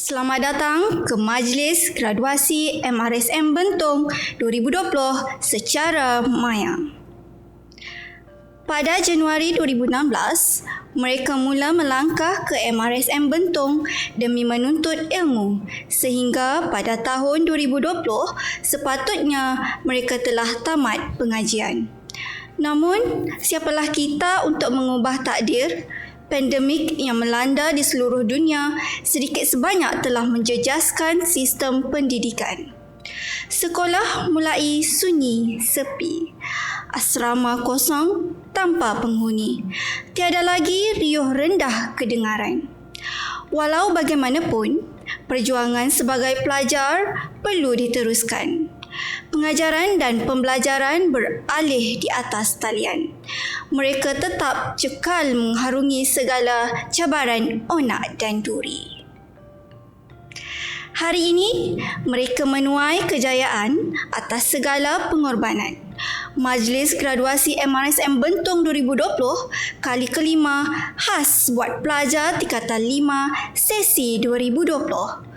Selamat datang ke Majlis Graduasi MRSM Bentong 2020 secara maya. Pada Januari 2016, mereka mula melangkah ke MRSM Bentong demi menuntut ilmu sehingga pada tahun 2020 sepatutnya mereka telah tamat pengajian. Namun, siapalah kita untuk mengubah takdir? Pandemik yang melanda di seluruh dunia sedikit sebanyak telah menjejaskan sistem pendidikan. Sekolah mulai sunyi, sepi. Asrama kosong tanpa penghuni. Tiada lagi riuh rendah kedengaran. Walau bagaimanapun, perjuangan sebagai pelajar perlu diteruskan. Pengajaran dan pembelajaran beralih di atas talian. Mereka tetap cekal mengharungi segala cabaran onak dan duri. Hari ini, mereka menuai kejayaan atas segala pengorbanan. Majlis Graduasi MRSM Bentong 2020 kali kelima khas buat pelajar tingkatan 5 sesi 2020.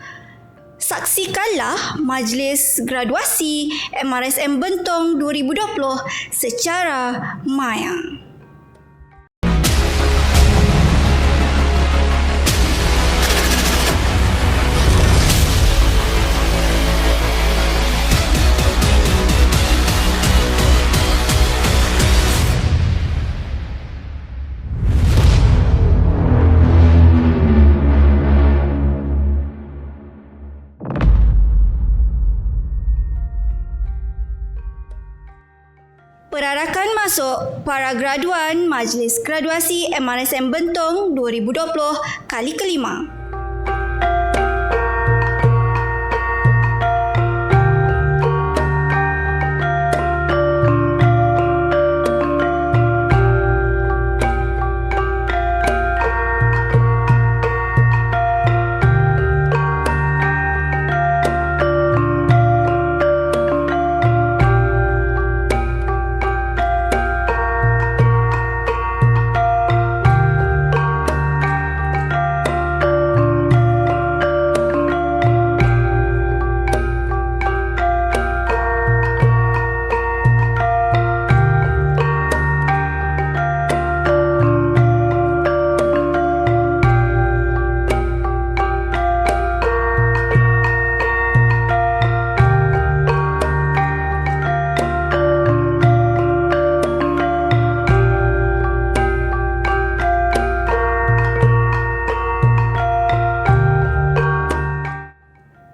Saksikanlah Majlis Graduasi MRSM Bentong 2020 secara maya. Perarakan masuk para graduan Majlis Graduasi MRSM Bentong 2020 kali kelima.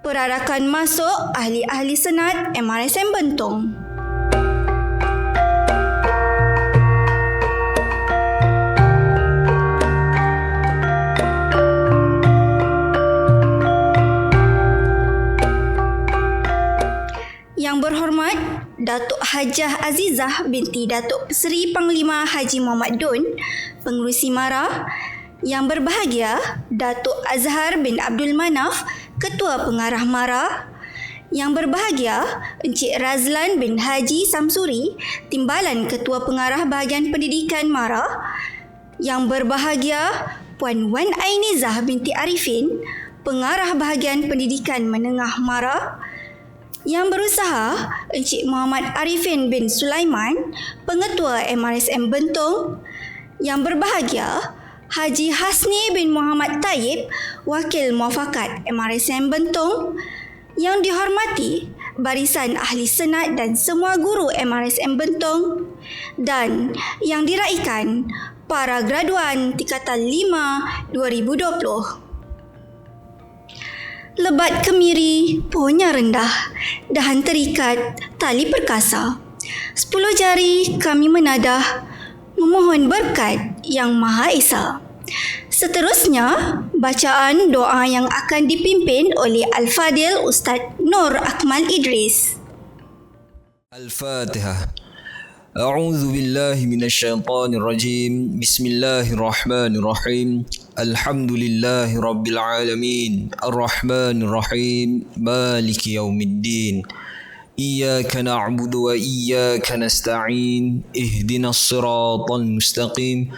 Perarakan masuk ahli-ahli senat MRSM Bentong. Yang berhormat Datuk Hajah Azizah binti Datuk Seri Panglima Haji Muhammad Dun, Pengerusi MARA. Yang berbahagia Datuk Azhar bin Abdul Manaf, Ketua Pengarah MARA. Yang berbahagia Encik Razlan bin Haji Samsuri, Timbalan Ketua Pengarah Bahagian Pendidikan MARA. Yang berbahagia Puan Wan Ainizah binti Arifin, Pengarah Bahagian Pendidikan Menengah MARA. Yang berusaha Encik Muhammad Arifin bin Sulaiman, Pengetua MRSM Bentong. Yang berbahagia Haji Hasni bin Muhammad Taib, Wakil Muafakat MRSM Bentong. Yang dihormati barisan ahli senat dan semua guru MRSM Bentong. Dan yang diraikan para graduan tingkatan 5 2020. Lebat kemiri, pohonnya rendah, dahan terikat, tali perkasa. 10 jari kami menadah, memohon berkat Yang Maha Esa. Seterusnya, bacaan doa yang akan dipimpin oleh Al-Fadil Ustaz Nur Akmal Idris. Al-Fatihah. A'udzu billahi minasyaitonir rajim. Bismillahirrahmanirrahim. Alhamdulillahi rabbil alamin. Arrahmanir rahim. Maliki yaumiddin. Iyyaka na'budu wa iyyaka nasta'in. Ihdinas siratal mustaqim.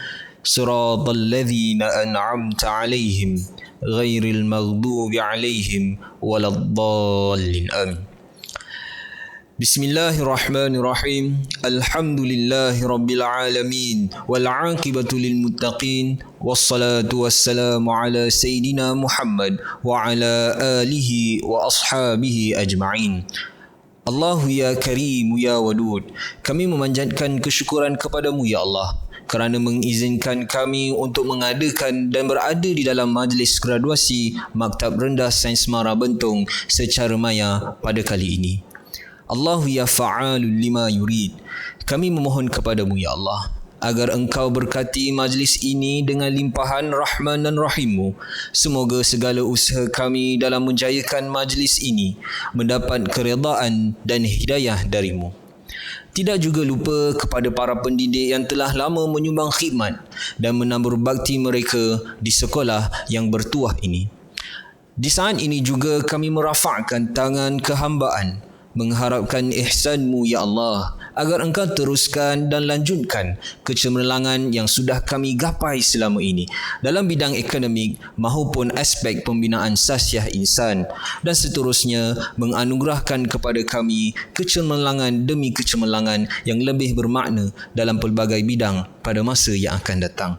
Siratal ladzina an'amta 'alaihim ghairil maghdubi 'alaihim waladdallin. Amin. Bismillahirrahmanirrahim. Alhamdulillahi rabbil alamin wal 'aqibatu lil muttaqin wassalatu wassalamu ala sayidina Muhammad wa ala alihi wa ashabihi ajma'in. Allahu ya Karim ya Wadud, kami memanjatkan kesyukuran kepadamu ya Allah kerana mengizinkan kami untuk mengadakan dan berada di dalam majlis graduasi Maktab Rendah Sains Mara Bentong secara maya pada kali ini. Allahu ya fa'alul lima yurid, kami memohon kepadamu ya Allah agar engkau berkati majlis ini dengan limpahan rahman dan rahimmu. Semoga segala usaha kami dalam menjayakan majlis ini mendapat keredaan dan hidayah darimu. Tidak juga lupa kepada para pendidik yang telah lama menyumbang khidmat dan menabur bakti mereka di sekolah yang bertuah ini. Di saat ini juga kami merafakkan tangan kehambaan mengharapkan ihsanmu ya Allah agar engkau teruskan dan lanjutkan kecemerlangan yang sudah kami gapai selama ini dalam bidang akademik maupun aspek pembinaan sasiah insan, dan seterusnya menganugerahkan kepada kami kecemerlangan demi kecemerlangan yang lebih bermakna dalam pelbagai bidang pada masa yang akan datang.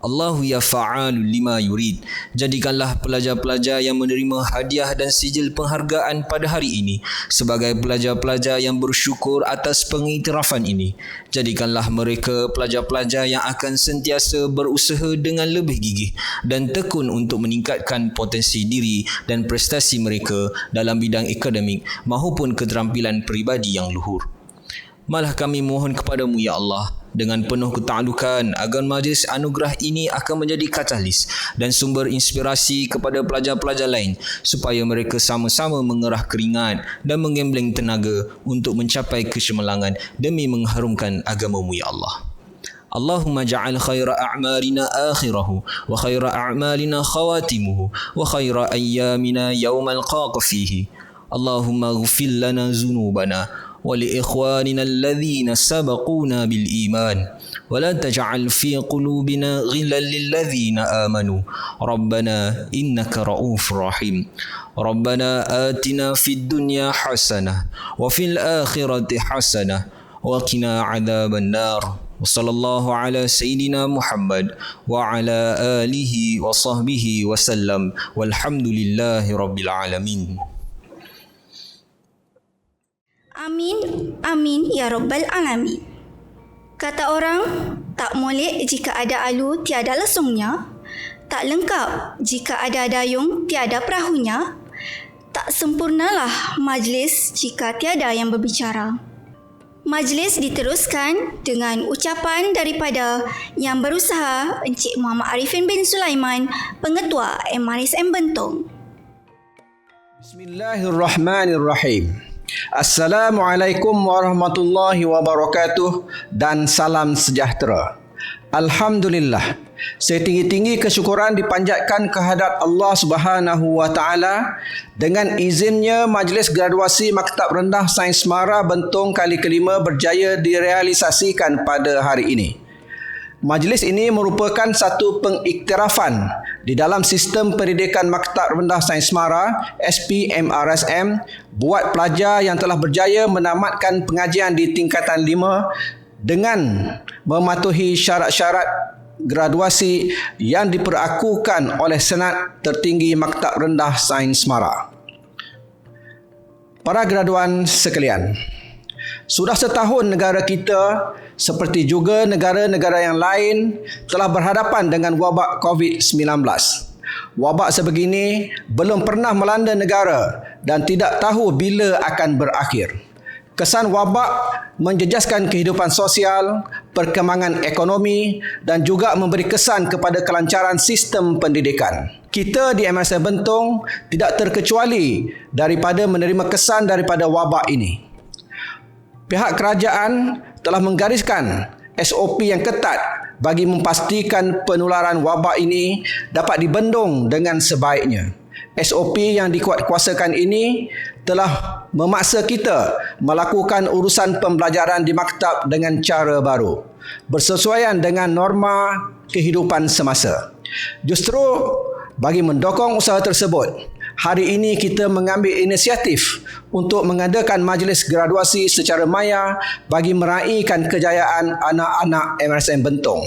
Allahu ya fa'alul lima yurid, jadikanlah pelajar-pelajar yang menerima hadiah dan sijil penghargaan pada hari ini sebagai pelajar-pelajar yang bersyukur atas pengiktirafan ini. Jadikanlah mereka pelajar-pelajar yang akan sentiasa berusaha dengan lebih gigih dan tekun untuk meningkatkan potensi diri dan prestasi mereka dalam bidang akademik maupun keterampilan peribadi yang luhur. Malah kami mohon kepadamu ya Allah dengan penuh ketaklukan agar majlis anugerah ini akan menjadi katalis dan sumber inspirasi kepada pelajar-pelajar lain supaya mereka sama-sama mengerah keringat dan menggembleng tenaga untuk mencapai kecemerlangan demi mengharumkan agamamu ya Allah. Allahumma ja'al khaira a'malina akhirahu wa khaira a'malina khawatimuhu wa khaira ayyamina yawmal qaqa fihi. Allahumma ghfir lana zunubana ولإخواننا الذين سبقونا بالإيمان ولا تجعل في قلوبنا غلا للذين آمنوا ربنا إنك رؤوف رحيم ربنا آتنا في الدنيا حسنة وفي الآخرة حسنة وقنا عذاب النار وصلى الله على سيدنا محمد وعلى آله وصحبه وسلم والحمد لله رب العالمين. Amin, amin ya Rabbal Alamin. Kata orang, tak molek jika ada alu tiada lesungnya, tak lengkap jika ada dayung tiada perahunya, tak sempurnalah majlis jika tiada yang berbicara. Majlis diteruskan dengan ucapan daripada yang berusaha Encik Muhammad Arifin bin Sulaiman, Pengetua MRSM Bentong. Bismillahirrahmanirrahim. Assalamualaikum warahmatullahi wabarakatuh dan salam sejahtera. Alhamdulillah, setinggi-tinggi kesyukuran dipanjatkan kehadrat Allah Subhanahu wa taala dengan izinnya majlis graduasi Maktab Rendah Sains Mara Bentong kali kelima berjaya direalisasikan pada hari ini. Majlis ini merupakan satu pengiktirafan di dalam sistem pendidikan Maktab Rendah Sains Mara SPMRSM buat pelajar yang telah berjaya menamatkan pengajian di tingkatan 5 dengan mematuhi syarat-syarat graduasi yang diperakukan oleh Senat Tertinggi Maktab Rendah Sains Mara. Para graduan sekalian, sudah setahun negara kita seperti juga negara-negara yang lain telah berhadapan dengan wabak COVID-19. Wabak sebegini belum pernah melanda negara dan tidak tahu bila akan berakhir. Kesan wabak menjejaskan kehidupan sosial, perkembangan ekonomi dan juga memberi kesan kepada kelancaran sistem pendidikan. Kita di MRSM Bentong tidak terkecuali daripada menerima kesan daripada wabak ini. Pihak kerajaan telah menggariskan SOP yang ketat bagi memastikan penularan wabak ini dapat dibendung dengan sebaiknya. SOP yang dikuatkuasakan ini telah memaksa kita melakukan urusan pembelajaran di maktab dengan cara baru. bersesuaian dengan norma kehidupan semasa. Justru bagi mendukung usaha tersebut, hari ini kita mengambil inisiatif untuk mengadakan majlis graduasi secara maya bagi meraihkan kejayaan anak-anak MRSM Bentong.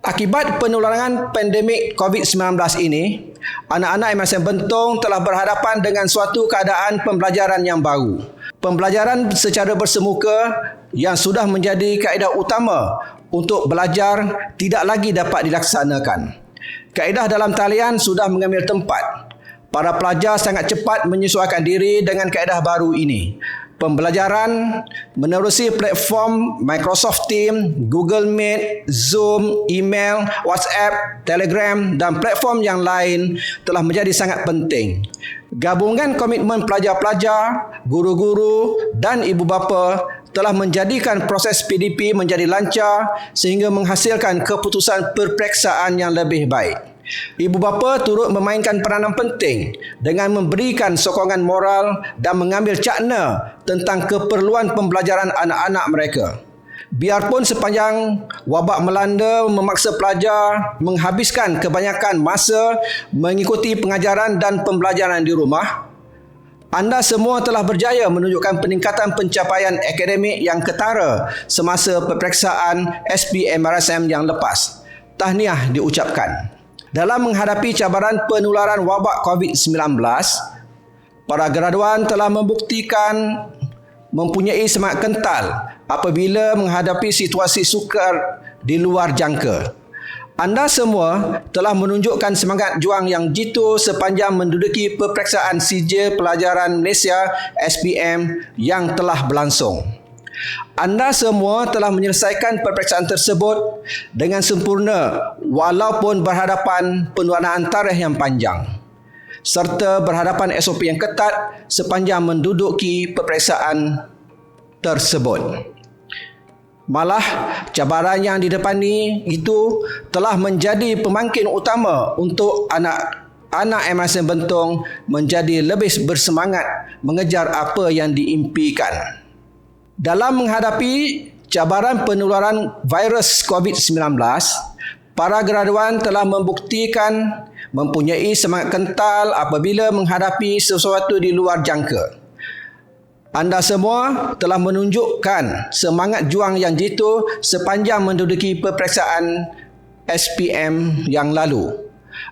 Akibat penularan pandemik COVID-19 ini, anak-anak MRSM Bentong telah berhadapan dengan suatu keadaan pembelajaran yang baru. Pembelajaran secara bersemuka yang sudah menjadi kaedah utama untuk belajar tidak lagi dapat dilaksanakan. Kaedah dalam talian sudah mengambil tempat. Para pelajar sangat cepat menyesuaikan diri dengan kaedah baru ini. Pembelajaran menerusi platform Microsoft Teams, Google Meet, Zoom, email, WhatsApp, Telegram dan platform yang lain telah menjadi sangat penting. Gabungan komitmen pelajar-pelajar, guru-guru dan ibu bapa telah menjadikan proses PDP menjadi lancar sehingga menghasilkan keputusan perperiksaan yang lebih baik. Ibu bapa turut memainkan peranan penting dengan memberikan sokongan moral dan mengambil cakna tentang keperluan pembelajaran anak-anak mereka. Biarpun sepanjang wabak melanda memaksa pelajar menghabiskan kebanyakan masa mengikuti pengajaran dan pembelajaran di rumah, anda semua telah berjaya menunjukkan peningkatan pencapaian akademik yang ketara semasa peperiksaan SPM-RSM yang lepas. Tahniah diucapkan. Dalam menghadapi cabaran penularan wabak COVID-19, para graduan telah membuktikan mempunyai semangat kental apabila menghadapi situasi sukar di luar jangka. Anda semua telah menunjukkan semangat juang yang jitu sepanjang menduduki peperiksaan sijil pelajaran Malaysia SPM yang telah berlangsung. Anda semua telah menyelesaikan peperiksaan tersebut dengan sempurna walaupun berhadapan penularan tarikh yang panjang serta berhadapan SOP yang ketat sepanjang menduduki peperiksaan tersebut. Malah, cabaran yang didepani itu telah menjadi pemangkin utama untuk anak MRSM Bentong menjadi lebih bersemangat mengejar apa yang diimpikan. Dalam menghadapi cabaran penularan virus COVID-19, para graduan telah membuktikan mempunyai semangat kental apabila menghadapi sesuatu di luar jangka. Anda semua telah menunjukkan semangat juang yang jitu sepanjang menduduki peperiksaan SPM yang lalu.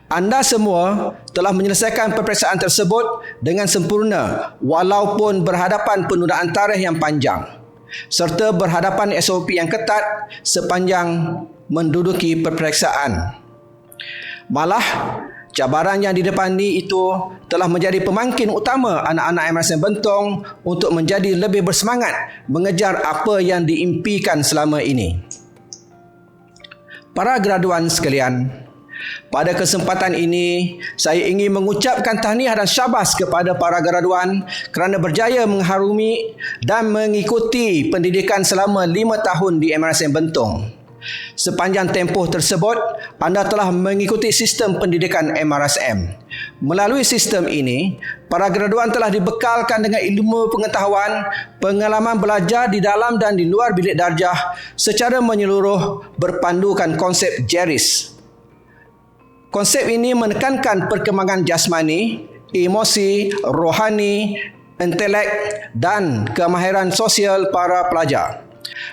Anda semua telah menyelesaikan peperiksaan tersebut dengan sempurna walaupun berhadapan penundaan tarikh yang panjang serta berhadapan SOP yang ketat sepanjang menduduki peperiksaan. Malah, cabaran yang didepani itu telah menjadi pemangkin utama anak-anak MRSM Bentong untuk menjadi lebih bersemangat mengejar apa yang diimpikan selama ini. Para graduan sekalian, pada kesempatan ini, saya ingin mengucapkan tahniah dan syabas kepada para graduan kerana berjaya mengharumi dan mengikuti pendidikan selama 5 tahun di MRSM Bentong. Sepanjang tempoh tersebut, anda telah mengikuti sistem pendidikan MRSM. Melalui sistem ini, para graduan telah dibekalkan dengan ilmu pengetahuan, pengalaman belajar di dalam dan di luar bilik darjah secara menyeluruh berpandukan konsep JERIS. Konsep ini menekankan perkembangan jasmani, emosi, rohani, intelek dan kemahiran sosial para pelajar.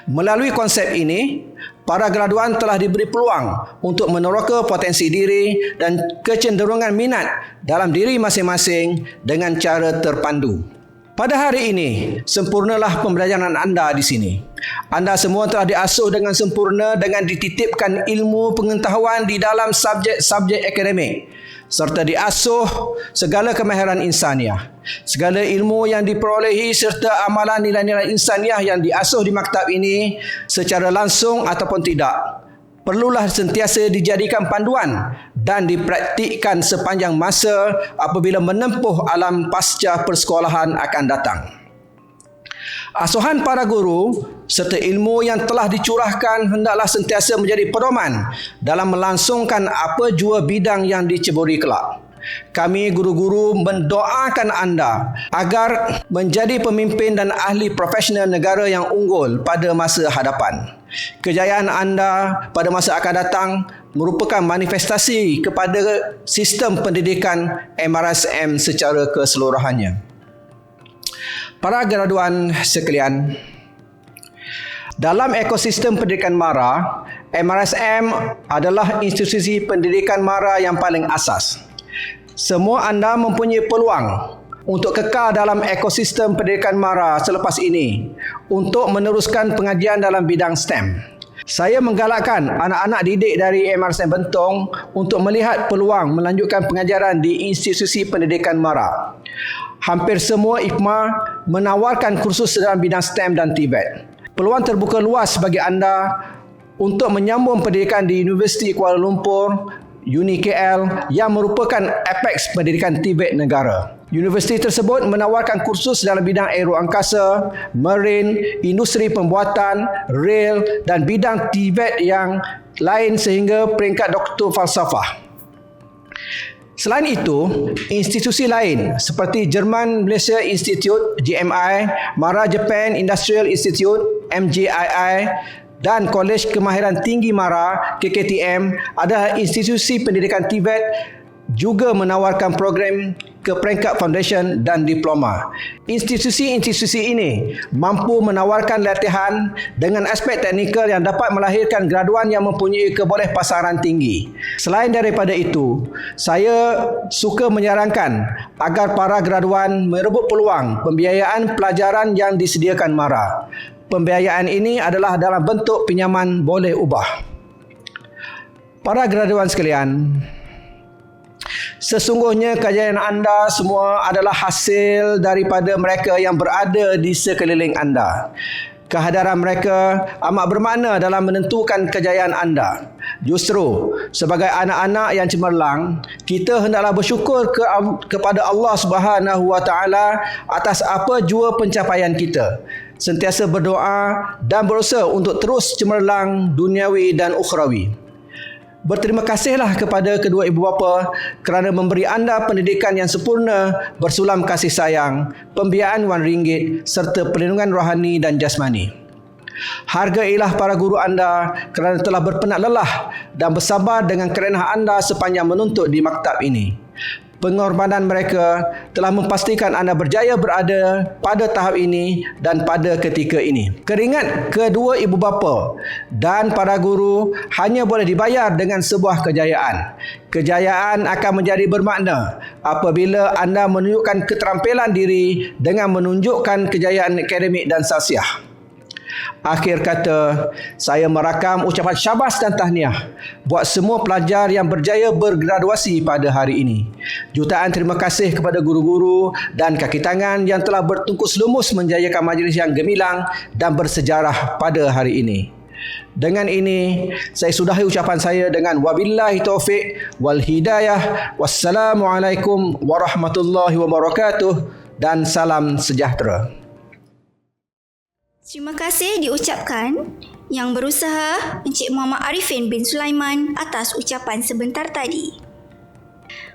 Melalui konsep ini, para graduan telah diberi peluang untuk meneroka potensi diri dan kecenderungan minat dalam diri masing-masing dengan cara terpandu. Pada hari ini, sempurnalah pembelajaran anda di sini. Anda semua telah diasuh dengan sempurna dengan dititipkan ilmu pengetahuan di dalam subjek-subjek akademik serta diasuh segala kemahiran insaniah. Segala ilmu yang diperolehi serta amalan nilai-nilai insaniah yang diasuh di maktab ini secara langsung ataupun tidak perlulah sentiasa dijadikan panduan dan dipraktikkan sepanjang masa apabila menempuh alam pasca persekolahan akan datang. Asuhan para guru serta ilmu yang telah dicurahkan hendaklah sentiasa menjadi pedoman dalam melangsungkan apa jua bidang yang diceburi kelak. Kami guru-guru mendoakan anda agar menjadi pemimpin dan ahli profesional negara yang unggul pada masa hadapan. Kejayaan anda pada masa akan datang merupakan manifestasi kepada sistem pendidikan MRSM secara keseluruhannya. Para graduan sekalian, dalam ekosistem pendidikan MARA, MRSM adalah institusi pendidikan MARA yang paling asas. Semua anda mempunyai peluang untuk kekal dalam ekosistem pendidikan MARA selepas ini untuk meneruskan pengajian dalam bidang STEM. Saya menggalakkan anak-anak didik dari MRSM Bentong untuk melihat peluang melanjutkan pengajaran di institusi pendidikan MARA. Hampir semua IPMA menawarkan kursus dalam bidang STEM dan TVET. Peluang terbuka luas bagi anda untuk menyambung pendidikan di Universiti Kuala Lumpur, UniKL yang merupakan apex pendidikan TVET negara. Universiti tersebut menawarkan kursus dalam bidang aeroangkasa, marine, industri pembuatan, rail dan bidang TVET yang lain sehingga peringkat doktor falsafah. Selain itu, institusi lain seperti Jerman Malaysia Institute GMI, MARA Japan Industrial Institute MJII dan Kolej Kemahiran Tinggi MARA KKTM adalah institusi pendidikan TVET juga menawarkan program ke peringkat foundation dan diploma. Institusi-institusi ini mampu menawarkan latihan dengan aspek teknikal yang dapat melahirkan graduan yang mempunyai kebolehpasaran tinggi. Selain daripada itu, saya suka menyarankan agar para graduan merebut peluang pembiayaan pelajaran yang disediakan MARA. Pembiayaan ini adalah dalam bentuk pinjaman boleh ubah. Para graduan sekalian, sesungguhnya kejayaan anda semua adalah hasil daripada mereka yang berada di sekeliling anda. Kehadiran mereka amat bermakna dalam menentukan kejayaan anda. Justru, sebagai anak-anak yang cemerlang, kita hendaklah bersyukur kepada Allah Subhanahu Wa Taala atas apa jua pencapaian kita. Sentiasa berdoa dan berusaha untuk terus cemerlang duniawi dan ukhrawi. Berterima kasihlah kepada kedua ibu bapa kerana memberi anda pendidikan yang sempurna bersulam kasih sayang, pembiayaan RM1 serta perlindungan rohani dan jasmani. Hargailah para guru anda kerana telah berpenat lelah dan bersabar dengan kerenah anda sepanjang menuntut di maktab ini. Pengorbanan mereka telah memastikan anda berjaya berada pada tahap ini dan pada ketika ini. Keringat kedua ibu bapa dan para guru hanya boleh dibayar dengan sebuah kejayaan. Kejayaan akan menjadi bermakna apabila anda menunjukkan keterampilan diri dengan menunjukkan kejayaan akademik dan sasiah. Akhir kata, saya merakam ucapan syabas dan tahniah buat semua pelajar yang berjaya bergraduasi pada hari ini. Jutaan terima kasih kepada guru-guru dan kaki tangan yang telah bertungkus lumus menjayakan majlis yang gemilang dan bersejarah pada hari ini. Dengan ini, saya sudahi ucapan saya dengan wabillahi taufiq wal hidayah. Wassalamualaikum warahmatullahi wabarakatuh dan salam sejahtera. Terima kasih diucapkan yang berusaha Encik Muhammad Arifin bin Sulaiman atas ucapan sebentar tadi.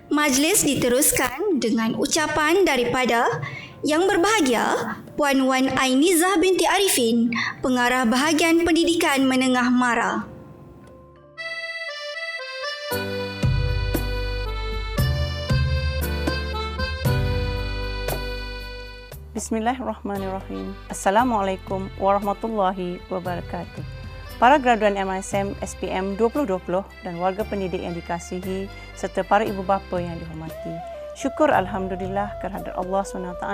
Majlis diteruskan dengan ucapan daripada Yang Berbahagia Puan Wan Ainizah binti Arifin, Pengarah Bahagian Pendidikan Menengah MARA. Bismillahirrahmanirrahim. Assalamualaikum warahmatullahi wabarakatuh. Para graduan MRSM SPM 2020 dan warga pendidik yang dikasihi serta para ibu bapa yang dihormati. Syukur Alhamdulillah kehadirat Allah SWT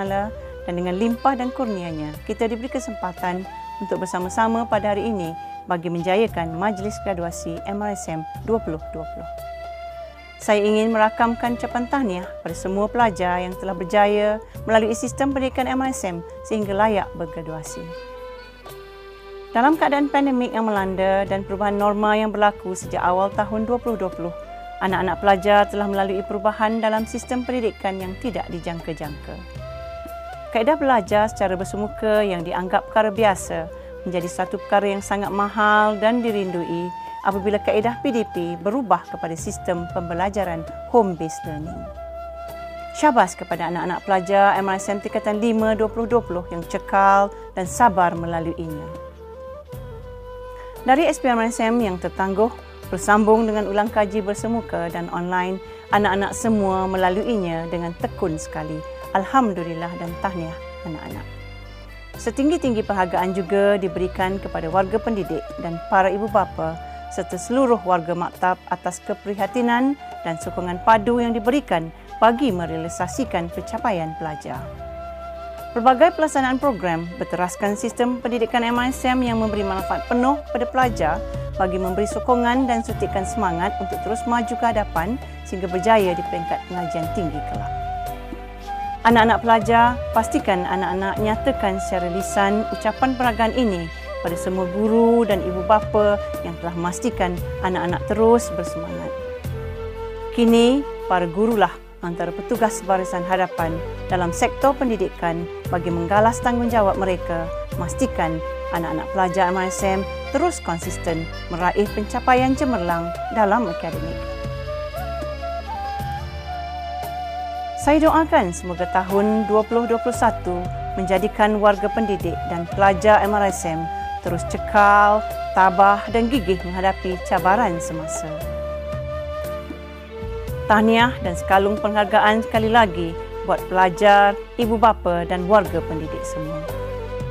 dan dengan limpah dan kurnianya kita diberi kesempatan untuk bersama-sama pada hari ini bagi menjayakan majlis graduasi MRSM 2020. Saya ingin merakamkan ucapan tahniah pada semua pelajar yang telah berjaya melalui sistem pendidikan MRSM sehingga layak bergraduasi. Dalam keadaan pandemik yang melanda dan perubahan norma yang berlaku sejak awal tahun 2020, anak-anak pelajar telah melalui perubahan dalam sistem pendidikan yang tidak dijangka-jangka. Kaedah belajar secara bersemuka yang dianggap perkara biasa menjadi satu perkara yang sangat mahal dan dirindui apabila kaedah PDP berubah kepada sistem pembelajaran home-based learning. Syabas kepada anak-anak pelajar MRSM Tingkatan 5 2020 yang cekal dan sabar melaluinya. Dari SPM MRSM yang tertangguh, bersambung dengan ulang kaji bersemuka dan online, anak-anak semua melaluinya dengan tekun sekali. Alhamdulillah dan tahniah anak-anak. Setinggi-tinggi penghargaan juga diberikan kepada warga pendidik dan para ibu bapa serta seluruh warga maktab atas keprihatinan dan sokongan padu yang diberikan bagi merealisasikan pencapaian pelajar. Pelbagai pelaksanaan program berteraskan sistem pendidikan MRSM yang memberi manfaat penuh kepada pelajar bagi memberi sokongan dan suntikan semangat untuk terus maju ke hadapan sehingga berjaya di peringkat pengajian tinggi kelak. Anak-anak pelajar, pastikan anak-anak nyatakan secara lisan ucapan penghargaan ini pada semua guru dan ibu bapa yang telah memastikan anak-anak terus bersemangat. Kini, para gurulah antara petugas barisan hadapan dalam sektor pendidikan bagi menggalas tanggungjawab mereka, memastikan anak-anak pelajar MRSM terus konsisten meraih pencapaian cemerlang dalam akademik. Saya doakan semoga tahun 2021 menjadikan warga pendidik dan pelajar MRSM terus cekal, tabah dan gigih menghadapi cabaran semasa. Tahniah dan sekalung penghargaan sekali lagi buat pelajar, ibu bapa dan warga pendidik semua.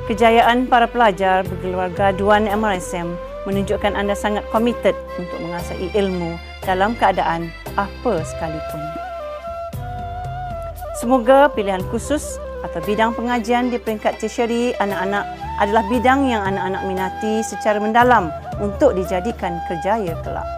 Kejayaan para pelajar bergelar graduan MRSM menunjukkan anda sangat komited untuk menguasai ilmu dalam keadaan apa sekalipun. Semoga pilihan khusus atau bidang pengajian di peringkat tertiary anak-anak adalah bidang yang anak-anak minati secara mendalam untuk dijadikan kerjaya kelak.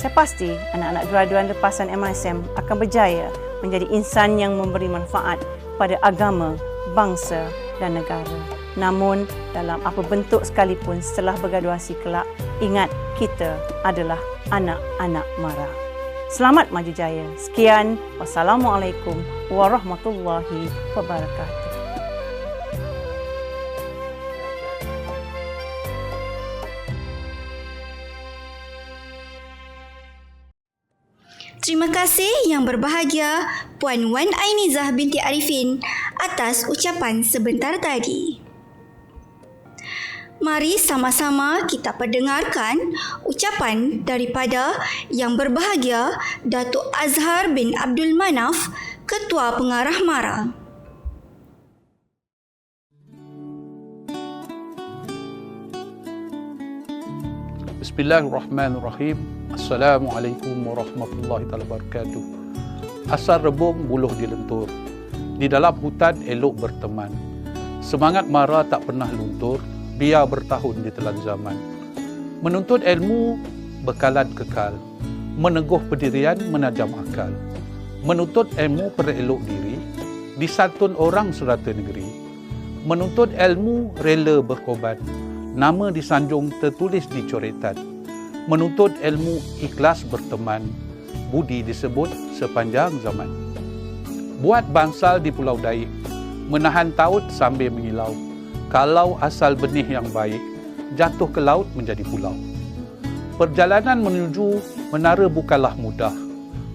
Saya pasti anak-anak graduan lepasan MRSM akan berjaya menjadi insan yang memberi manfaat pada agama, bangsa dan negara. Namun, dalam apa bentuk sekalipun setelah bergraduasi kelak, ingat kita adalah anak-anak mara. Selamat maju jaya. Sekian. Wassalamualaikum warahmatullahi wabarakatuh. Terima kasih yang berbahagia Puan Wan Ainizah binti Arifin atas ucapan sebentar tadi. Mari sama-sama kita perdengarkan ucapan daripada Yang Berbahagia Datuk Azhar bin Abdul Manaf, Ketua Pengarah MARA. Bismillahirrahmanirrahim. Assalamualaikum warahmatullahi wabarakatuh. Asal rebung buluh dilentur. Di dalam hutan elok berteman. Semangat MARA tak pernah luntur. Biar bertahun di telan zaman. Menuntut ilmu bekalan kekal. Meneguh pendirian menajam akal. Menuntut ilmu perelok diri. Disantun orang serata negeri. Menuntut ilmu rela berkorban. Nama disanjung tertulis di coretan. Menuntut ilmu ikhlas berteman. Budi disebut sepanjang zaman. Buat bangsal di Pulau Daik. Menahan taut sambil mengilau. Kalau asal benih yang baik, jatuh ke laut menjadi pulau. Perjalanan menuju menara bukanlah mudah.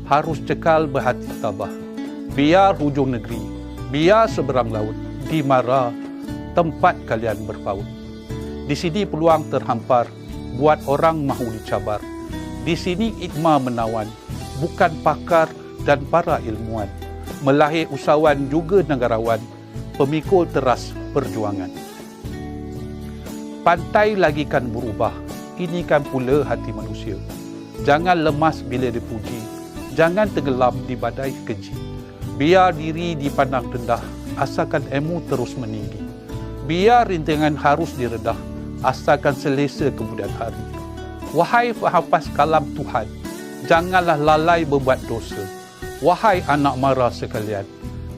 Harus cekal berhati tabah. Biar hujung negeri, biar seberang laut, di MARA tempat kalian berpaut. Di sini peluang terhampar, buat orang mahu dicabar. Di sini ikma menawan, bukan pakar dan para ilmuwan. Melahir usahawan juga negarawan, pemikul teras perjuangan. Pantai lagi kan berubah, ini kan pula hati manusia. Jangan lemas bila dipuji, jangan tenggelam di badai keji. Biar diri dipandang rendah, asalkan ilmu terus meninggi. Biar rintangan harus diredah, asalkan selesa kemudian hari. Wahai penghafaz kalam Tuhan, janganlah lalai berbuat dosa. Wahai anak MARA sekalian,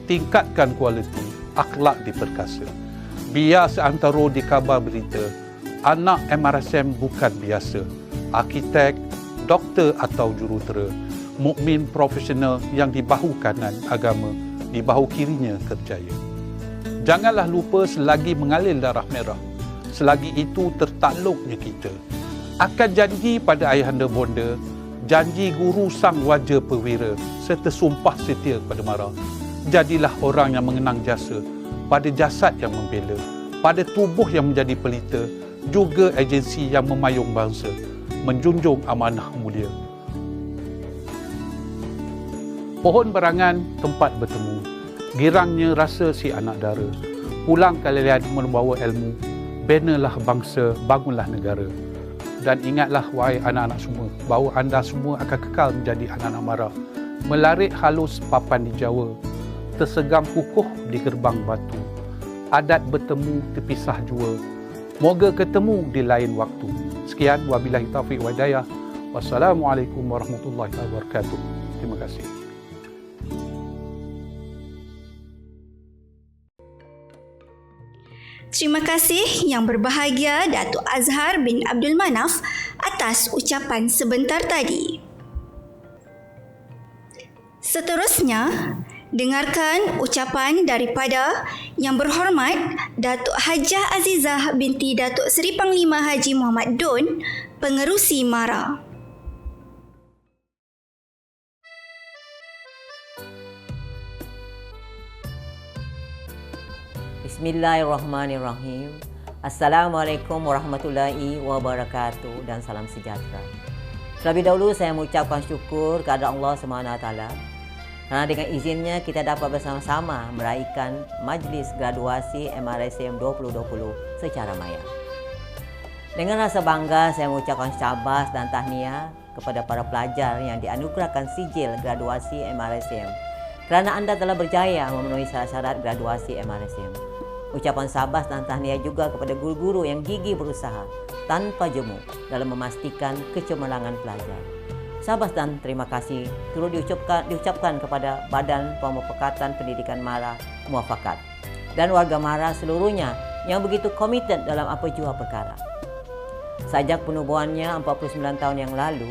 tingkatkan kualiti, akhlak diperkasa. Biar seantero di kabar berita, anak MRSM bukan biasa. Arkitek, doktor atau jurutera, mukmin profesional yang di bahu kanan agama, di bahu kirinya kerjaya. Janganlah lupa selagi mengalir darah merah, selagi itu tertakluknya kita. Akan janji pada ayahanda bonda, janji guru sang waja perwira serta sumpah setia kepada mara. Jadilah orang yang mengenang jasa pada jasad yang membela, pada tubuh yang menjadi pelita, juga agensi yang memayung bangsa, menjunjung amanah mulia. Pohon berangan tempat bertemu, girangnya rasa si anak dara. Pulang kalian membawa ilmu, benalah bangsa, bangunlah negara. Dan ingatlah wahai anak-anak semua, bahawa anda semua akan kekal menjadi anak-anak mara. Melarik halus papan di Jawa, tersegang kukuh di gerbang batu. Adat bertemu terpisah jua, moga ketemu di lain waktu. Sekian, wabillahi taufiq wa hidayah. Wassalamualaikum warahmatullahi wabarakatuh. Terima kasih. Terima kasih Yang Berbahagia Datuk Azhar bin Abdul Manaf atas ucapan sebentar tadi. Seterusnya, dengarkan ucapan daripada Yang Berhormat Datuk Hajah Azizah binti Datuk Seri Panglima Haji Muhammad Don, Pengerusi MARA. Bismillahirrahmanirrahim. Assalamualaikum warahmatullahi wabarakatuh dan salam sejahtera. Terlebih dahulu saya mengucapkan syukur kepada Allah SWT kerana dengan izinnya kita dapat bersama-sama meraihkan majlis graduasi MRSM 2020 secara maya. Dengan rasa bangga saya mengucapkan syabas dan tahniah kepada para pelajar yang dianugerahkan sijil graduasi MRSM kerana anda telah berjaya memenuhi syarat-syarat graduasi MRSM. Ucapan sabas dan tahniah juga kepada guru-guru yang gigih berusaha tanpa jemu dalam memastikan kecemerlangan pelajar. Sabas dan terima kasih turut diucapkan kepada Badan Pemufakatan Pendidikan MARA Muafakat dan warga MARA seluruhnya yang begitu komited dalam apa jua perkara. Sejak penubuhannya 49 tahun yang lalu,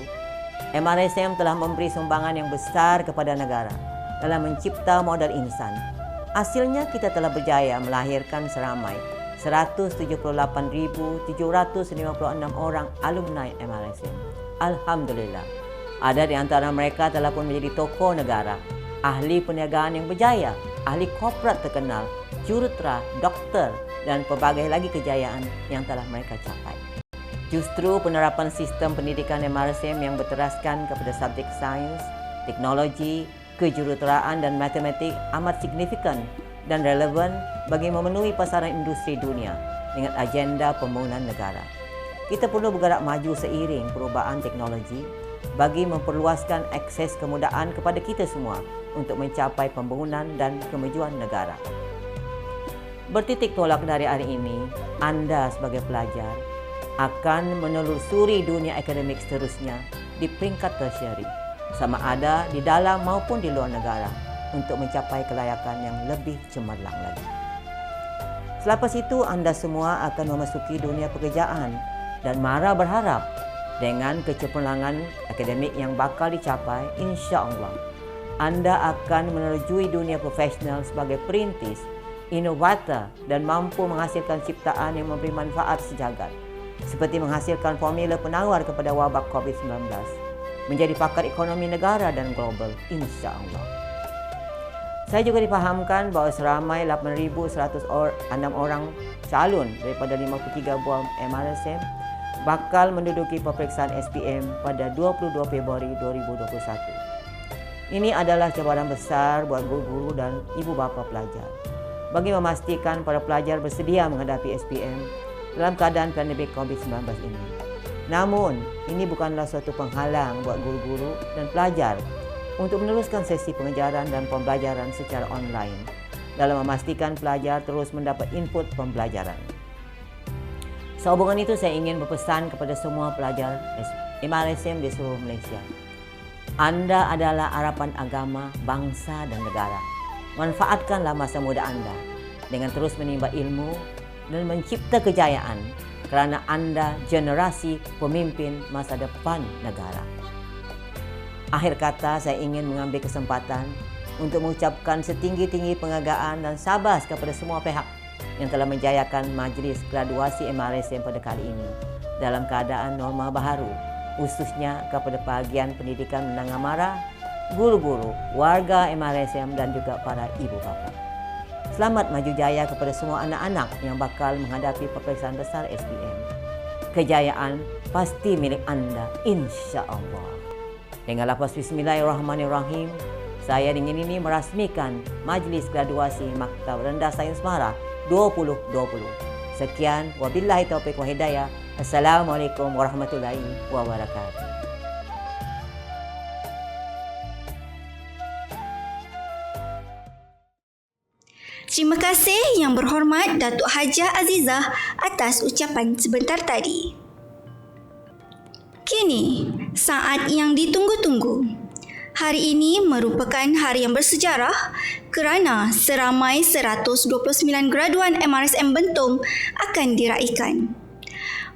MRSM telah memberi sumbangan yang besar kepada negara dalam mencipta modal insan. Hasilnya kita telah berjaya melahirkan seramai 178,756 orang alumni MRSM. Alhamdulillah. Ada di antara mereka telah pun menjadi tokoh negara, ahli perniagaan yang berjaya, ahli korporat terkenal, jurutera, doktor dan pelbagai lagi kejayaan yang telah mereka capai. Justru penerapan sistem pendidikan MRSM yang berteraskan kepada subjek sains, teknologi, kejuruteraan dan matematik amat signifikan dan relevan bagi memenuhi pasaran industri dunia dengan agenda pembangunan negara. Kita perlu bergerak maju seiring perubahan teknologi bagi memperluaskan akses kemudahan kepada kita semua untuk mencapai pembangunan dan kemajuan negara. Bertitik tolak dari hari ini, anda sebagai pelajar akan menelusuri dunia akademik seterusnya di peringkat tersieri, sama ada di dalam maupun di luar negara untuk mencapai kelayakan yang lebih cemerlang lagi. Selepas itu anda semua akan memasuki dunia pekerjaan dan MARA berharap dengan kecemerlangan akademik yang bakal dicapai, insya-Allah anda akan menerjui dunia profesional sebagai perintis, inovator dan mampu menghasilkan ciptaan yang memberi manfaat sejagat, seperti menghasilkan formula penawar kepada wabak COVID-19, menjadi pakar ekonomi negara dan global, insya-Allah. Saya juga difahamkan bahawa seramai 8,106 orang calon daripada 53 buah MRSM bakal menduduki peperiksaan SPM pada 22 Februari 2021. Ini adalah cabaran besar buat guru-guru dan ibu bapa pelajar bagi memastikan para pelajar bersedia menghadapi SPM dalam keadaan pandemik COVID-19 ini. Namun, ini bukanlah suatu penghalang buat guru-guru dan pelajar untuk meneruskan sesi pengajaran dan pembelajaran secara online dalam memastikan pelajar terus mendapat input pembelajaran. Sehubungan itu, saya ingin berpesan kepada semua pelajar MRSM di seluruh Malaysia. Anda adalah harapan agama, bangsa dan negara. Manfaatkanlah masa muda anda dengan terus menimba ilmu dan mencipta kejayaan kerana anda generasi pemimpin masa depan negara. Akhir kata, saya ingin mengambil kesempatan untuk mengucapkan setinggi-tinggi penghargaan dan sabas kepada semua pihak yang telah menjayakan majlis graduasi MRSM pada kali ini dalam keadaan norma baharu khususnya kepada bahagian pendidikan menengah mara, guru-guru, warga MRSM dan juga para ibu bapa. Selamat maju jaya kepada semua anak-anak yang bakal menghadapi peperiksaan besar SPM. Kejayaan pasti milik anda, insya-Allah. Dengan lafaz Bismillahirrahmanirrahim, saya dengan ini merasmikan Majlis Graduasi Maktab Rendah Sains Mara 2020. Sekian, wabillahi taufiq wa hidayah. Assalamualaikum warahmatullahi wabarakatuh. Terima kasih Yang Berhormat Datuk Hajah Azizah atas ucapan sebentar tadi. Kini, saat yang ditunggu-tunggu. Hari ini merupakan hari yang bersejarah kerana seramai 129 graduan MRSM Bentong akan diraikan.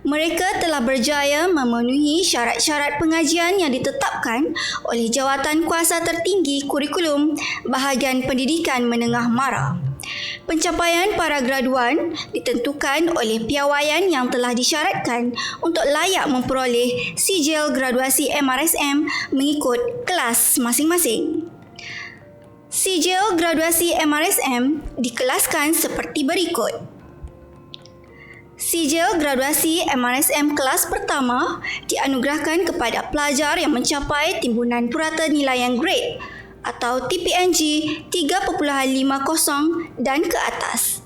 Mereka telah berjaya memenuhi syarat-syarat pengajian yang ditetapkan oleh Jawatan Kuasa Tertinggi Kurikulum Bahagian Pendidikan Menengah Mara. Pencapaian para graduan ditentukan oleh piawaian yang telah disyaratkan untuk layak memperoleh sijil graduasi MRSM mengikut kelas masing-masing. Sijil graduasi MRSM dikelaskan seperti berikut. Sijil graduasi MRSM kelas pertama dianugerahkan kepada pelajar yang mencapai timbunan purata nilaian grade atau TPNG 3.50 dan ke atas.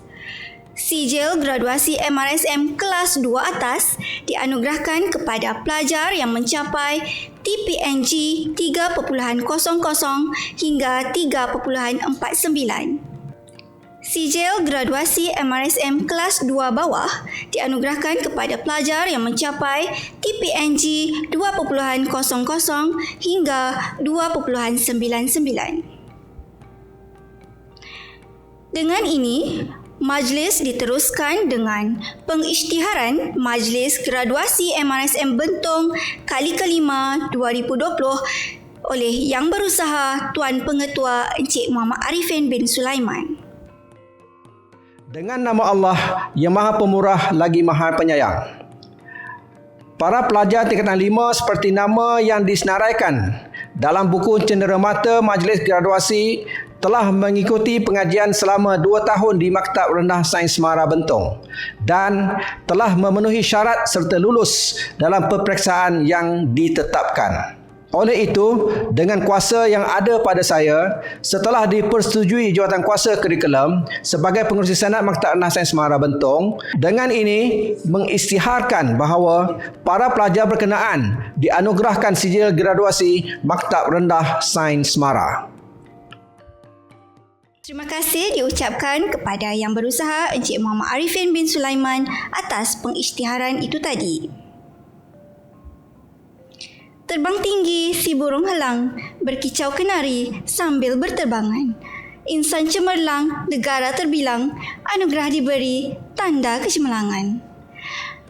Sijil graduasi MRSM kelas 2 atas dianugerahkan kepada pelajar yang mencapai TPNG 3.00 hingga 3.49. Sijil graduasi MRSM kelas 2 bawah dianugerahkan kepada pelajar yang mencapai TPNG 2.00 hingga 2.99. Dengan ini, majlis diteruskan dengan pengisytiharan Majlis Graduasi MRSM Bentong kali kelima 2020 oleh Yang Berusaha Tuan Pengetua Encik Muhammad Arifin bin Sulaiman. Dengan nama Allah yang Maha Pemurah lagi Maha Penyayang. Para pelajar tingkatan 5 seperti nama yang disenaraikan dalam buku cenderamata Majlis Graduasi telah mengikuti pengajian selama 2 tahun di Maktab Rendah Sains Mara Bentong dan telah memenuhi syarat serta lulus dalam peperiksaan yang ditetapkan. Oleh itu, dengan kuasa yang ada pada saya, setelah dipersetujui Jawatan Kuasa Kurikulum sebagai pengerusi Senat Maktab Rendah Sains Mara Bentong, dengan ini mengisytiharkan bahawa para pelajar berkenaan dianugerahkan sijil graduasi Maktab Rendah Sains Mara. Terima kasih diucapkan kepada Yang Berusaha Encik Muhammad Arifin bin Sulaiman atas pengisytiharan itu tadi. Terbang tinggi si burung helang, berkicau kenari sambil berterbangan. Insan cemerlang, negara terbilang, anugerah diberi, tanda kecemerlangan.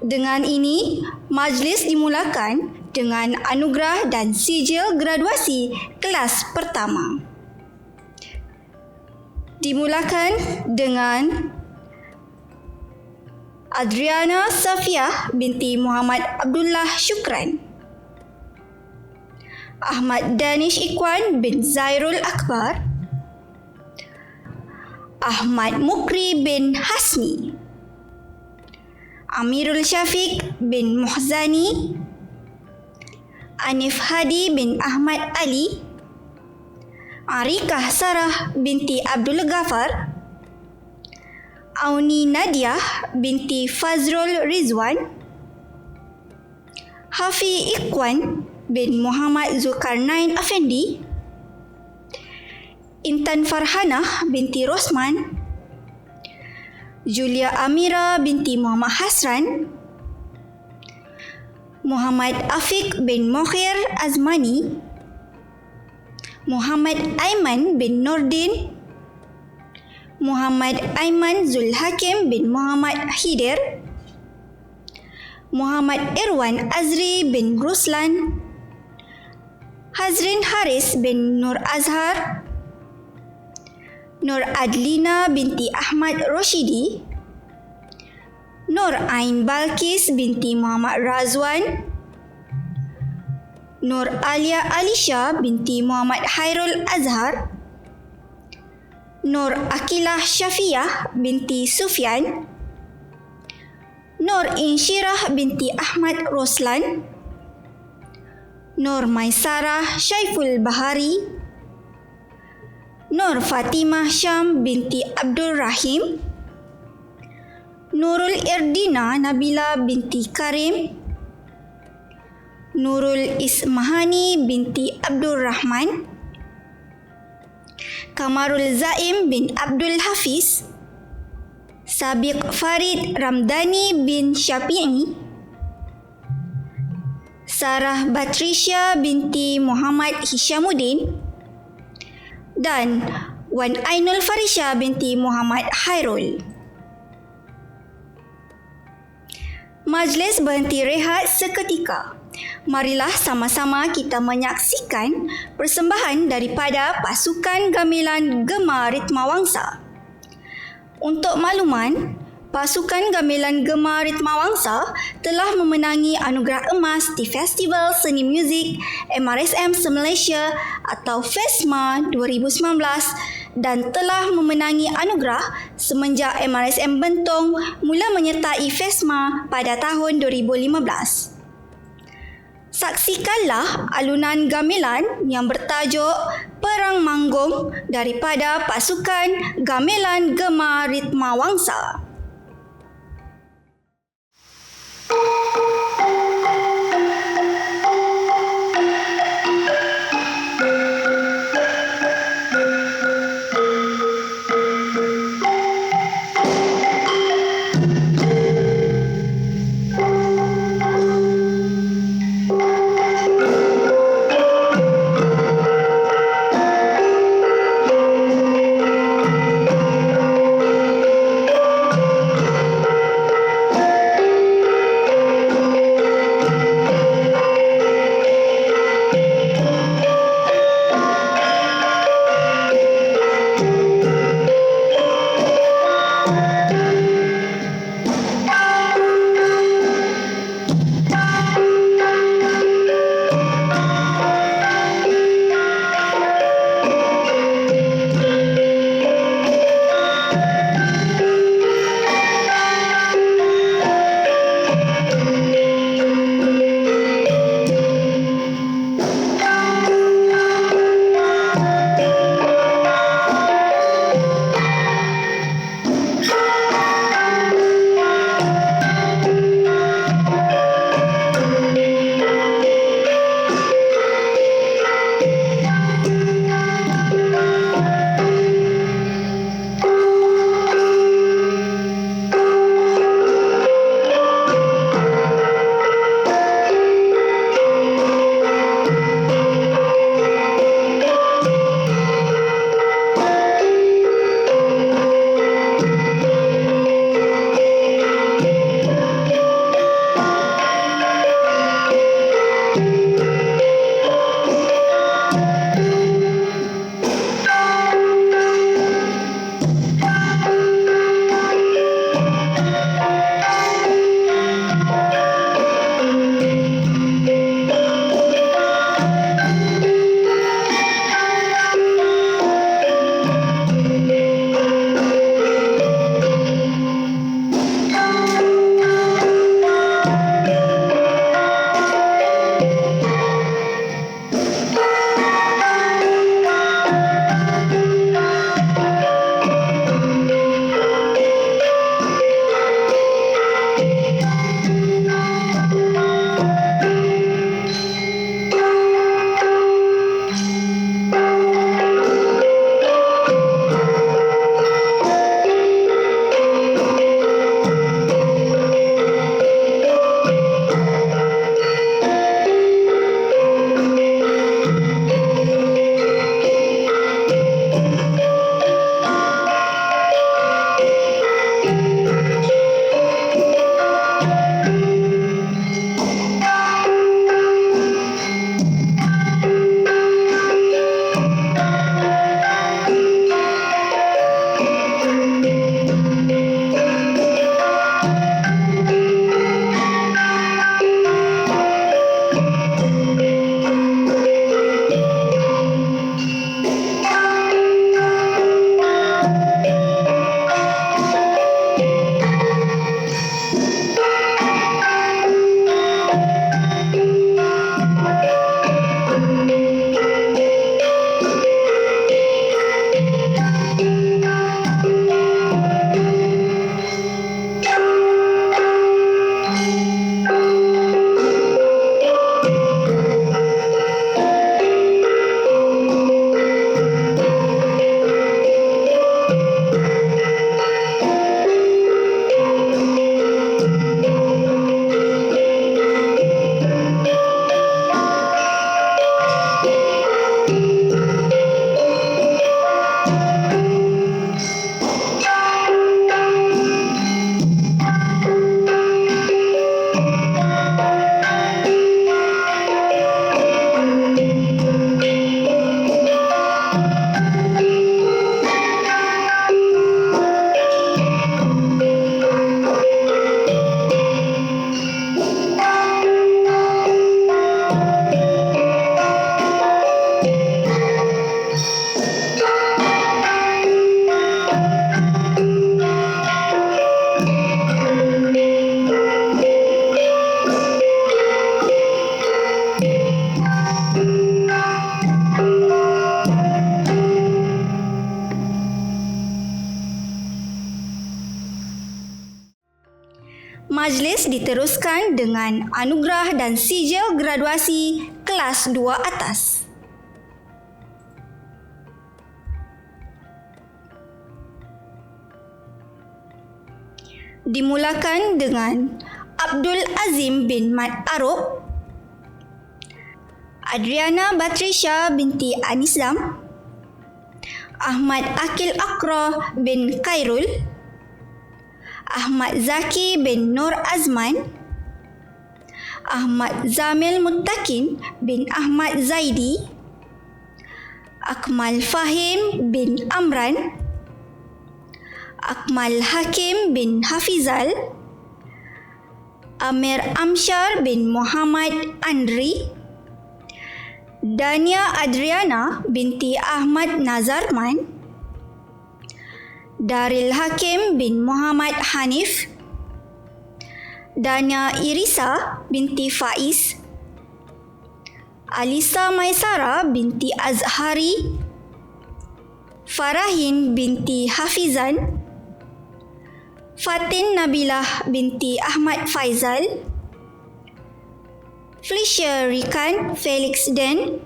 Dengan ini, majlis dimulakan dengan anugerah dan sijil graduasi kelas pertama. Dimulakan dengan Adriana Safiah binti Muhammad Abdullah Syukran, Ahmad Danish Ikwan bin Zairul Akbar, Ahmad Mukri bin Hasni, Amirul Syafiq bin Muhzani, Anif Hadi bin Ahmad Ali, Arikah Sarah binti Abdul Ghaffar, Auni Nadia binti Fazrul Rizwan, Hafi Ikwan bin Muhammad Zulkarnain Afendi, Intan Farhanah binti Rosman, Julia Amira binti Muhammad Hasran, Muhammad Afiq bin Mokhir Azmani, Muhammad Aiman bin Nordin, Muhammad Aiman Zulhakim bin Muhammad Hidir, Muhammad Irwan Azri bin Ruslan, Hazrin Haris bin Nur Azhar, Nur Adlina binti Ahmad Roshidi, Nur Ain Balkis binti Muhammad Razwan, Nur Alia Alisha binti Muhammad Hairul Azhar, Nur Akilah Syafiah binti Sufyan, Nur Insyirah binti Ahmad Roslan, Nur Maisarah Syaiful Bahari, Nur Fatimah Syam binti Abdul Rahim, Nurul Irdina Nabila binti Karim, Nurul Ismahani binti Abdul Rahman, Kamarul Zaim bin Abdul Hafiz, Sabiq Farid Ramdani bin Syafi'i, Sarah Batrisya binti Muhammad Hishamuddin dan Wan Ainul Farisha binti Muhammad Hairul. Majlis berhenti rehat seketika. Marilah sama-sama kita menyaksikan persembahan daripada pasukan gamelan Gema Ritma Wangsa. Untuk makluman, pasukan gamelan Gema Ritma Wangsa telah memenangi anugerah emas di Festival Seni Muzik MRSM se-Malaysia atau FESMA 2019 dan telah memenangi anugerah semenjak MRSM Bentong mula menyertai FESMA pada tahun 2015. Saksikanlah alunan gamelan yang bertajuk Perang Manggung daripada pasukan gamelan Gema Ritma Wangsa. Tulis diteruskan dengan anugerah dan sijil graduasi kelas 2 atas. Dimulakan dengan Abdul Azim bin Mat Arub, Adriana Batrisha binti Anisam, Ahmad Akil Akra bin Khairul, Ahmad Zaki bin Nur Azman, Ahmad Zamil Muttaqin bin Ahmad Zaidi, Akmal Fahim bin Amran, Akmal Hakim bin Hafizal, Amir Amsyar bin Muhammad Andri, Dania Adriana binti Ahmad Nazarman, Daril Hakim bin Muhammad Hanif, Dania Irisa binti Faiz, Alisa Maisara binti Azhari, Farahin binti Hafizan, Fatin Nabilah binti Ahmad Faizal, Felicia Rikan Felix Den,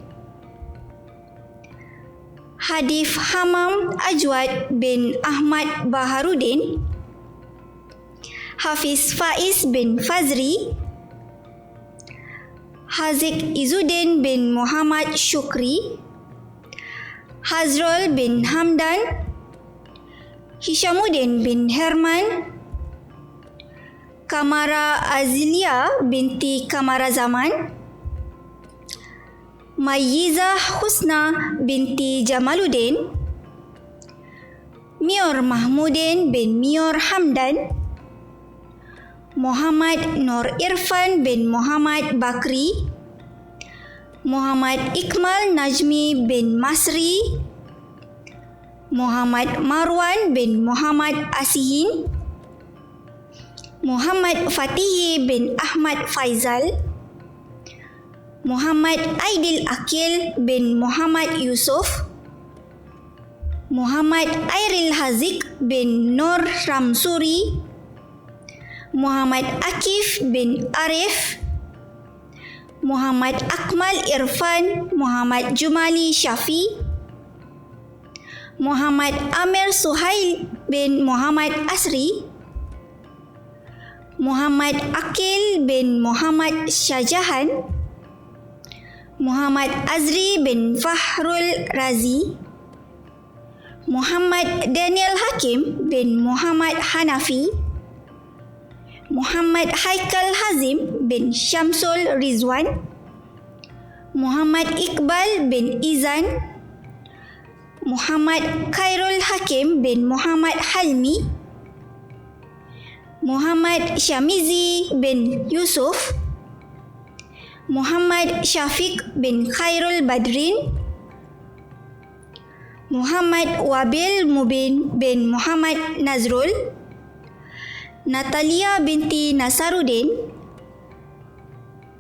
Hadif Hamam Ajwad bin Ahmad Baharudin, Hafiz Faiz bin Fazri, Haziq Izzuddin bin Muhammad Syukri, Hazrul bin Hamdan, Hishamuddin bin Herman, Kamara Azilia binti Kamara Zaman, Mayyiza Husna binti Jamaluddin, Mior Mahmudin bin Mior Hamdan, Muhammad Nur Irfan bin Muhammad Bakri, Muhammad Ikmal Najmi bin Masri, Muhammad Marwan bin Muhammad Asihin, Muhammad Fatihi bin Ahmad Faizal, Muhammad Aidil Akil bin Muhammad Yusuf, Muhammad Airil Haziq bin Nur Ramsuri, Muhammad Akif bin Arif, Muhammad Akmal Irfan Muhammad Jumali Syafi, Muhammad Amir Suhail bin Muhammad Asri, Muhammad Akil bin Muhammad Syajahan, Muhammad Azri bin Fahrul Razi, Muhammad Daniel Hakim bin Muhammad Hanafi, Muhammad Haikal Hazim bin Syamsul Rizwan, Muhammad Iqbal bin Izan, Muhammad Khairul Hakim bin Muhammad Halmi, Muhammad Syamizi bin Yusuf, Muhammad Syafiq bin Khairul Badrin, Muhammad Wabil Mubin bin Muhammad Nazrul, Natalia binti Nasaruddin,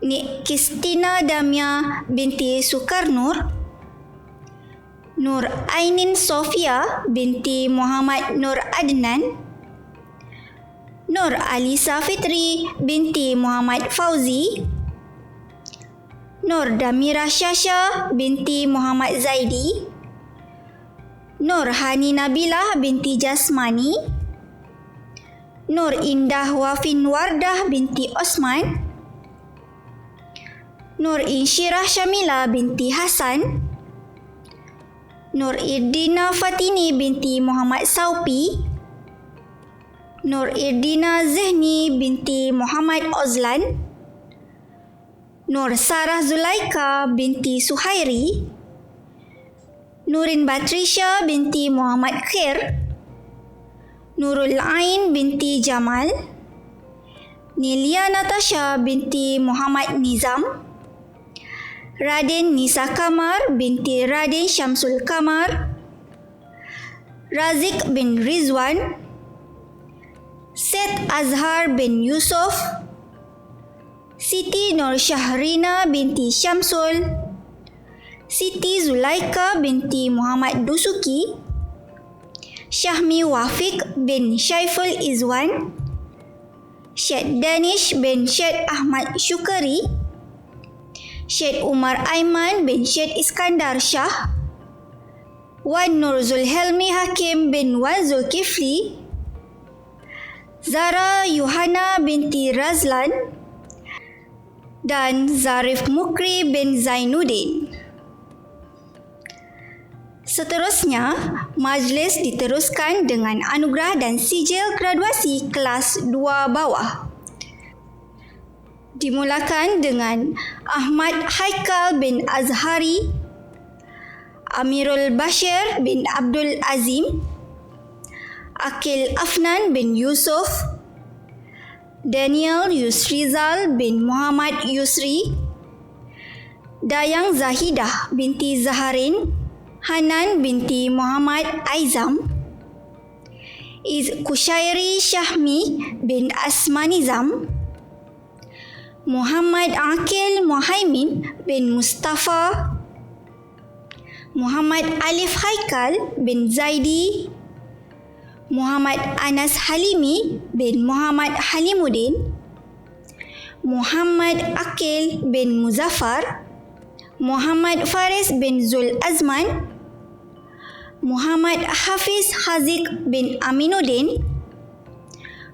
Nik Kristina Damia binti Sukarnur, Nur Ainin Sofia binti Muhammad Nur Adnan, Nur Alisa Fitri binti Muhammad Fauzi, Nur Damira Syasha binti Muhammad Zaidi, Nur Hani Nabilah binti Jasmani, Nur Indah Wafin Wardah binti Osman, Nur Insyirah Syamila binti Hasan, Nur Irdina Fatini binti Muhammad Saupi, Nur Irdina Zehni binti Muhammad Ozlan, Nur Sarah Zulaika binti Suhairi, Nurin Batrisha binti Muhammad Khair, Nurul Ain binti Jamal, Nilia Natasha binti Muhammad Nizam, Raden Nisa Kamar binti Raden Syamsul Kamar, Razik bin Rizwan, Syed Azhar bin Yusuf, Siti Nur Syahrina binti Syamsul, Siti Zulaika binti Muhammad Dusuki, Syahmi Wafiq bin Syaiful Izwan, Syed Danish bin Syed Ahmad Syukari, Syed Umar Aiman bin Syed Iskandar Shah, Wan Nur Zulhelmi Hakim bin Wan Zulkifli, Zara Yuhana binti Razlan dan Zarif Mukri bin Zainuddin. Seterusnya, majlis diteruskan dengan anugerah dan sijil graduasi kelas 2 bawah. Dimulakan dengan Ahmad Haikal bin Azhari, Amirul Bashir bin Abdul Azim, Akil Afnan bin Yusuf, Daniel Yusrizal bin Muhammad Yusri, Dayang Zahidah binti Zaharin, Hanan binti Muhammad Aizam, Kushairi Syahmi bin Asmanizam, Muhammad Akil Muhaimin bin Mustafa, Muhammad Alif Haikal bin Zaidi, Muhammad Anas Halimi bin Muhammad Halimuddin, Muhammad Akil bin Muzaffar, Muhammad Faris bin Zul Azman, Muhammad Hafiz Haziq bin Aminuddin,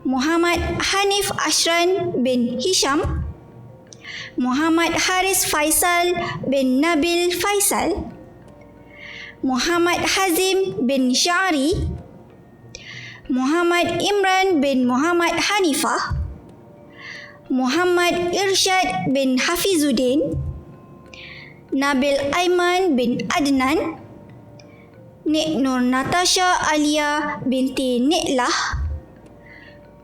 Muhammad Hanif Ashran bin Hisham, Muhammad Haris Faisal bin Nabil Faisal, Muhammad Hazim bin Syari, Muhammad Imran bin Muhammad Hanifah, Muhammad Irsyad bin Hafizuddin, Nabil Aiman bin Adnan, Nik Nur Natasha Alia binti Niklah,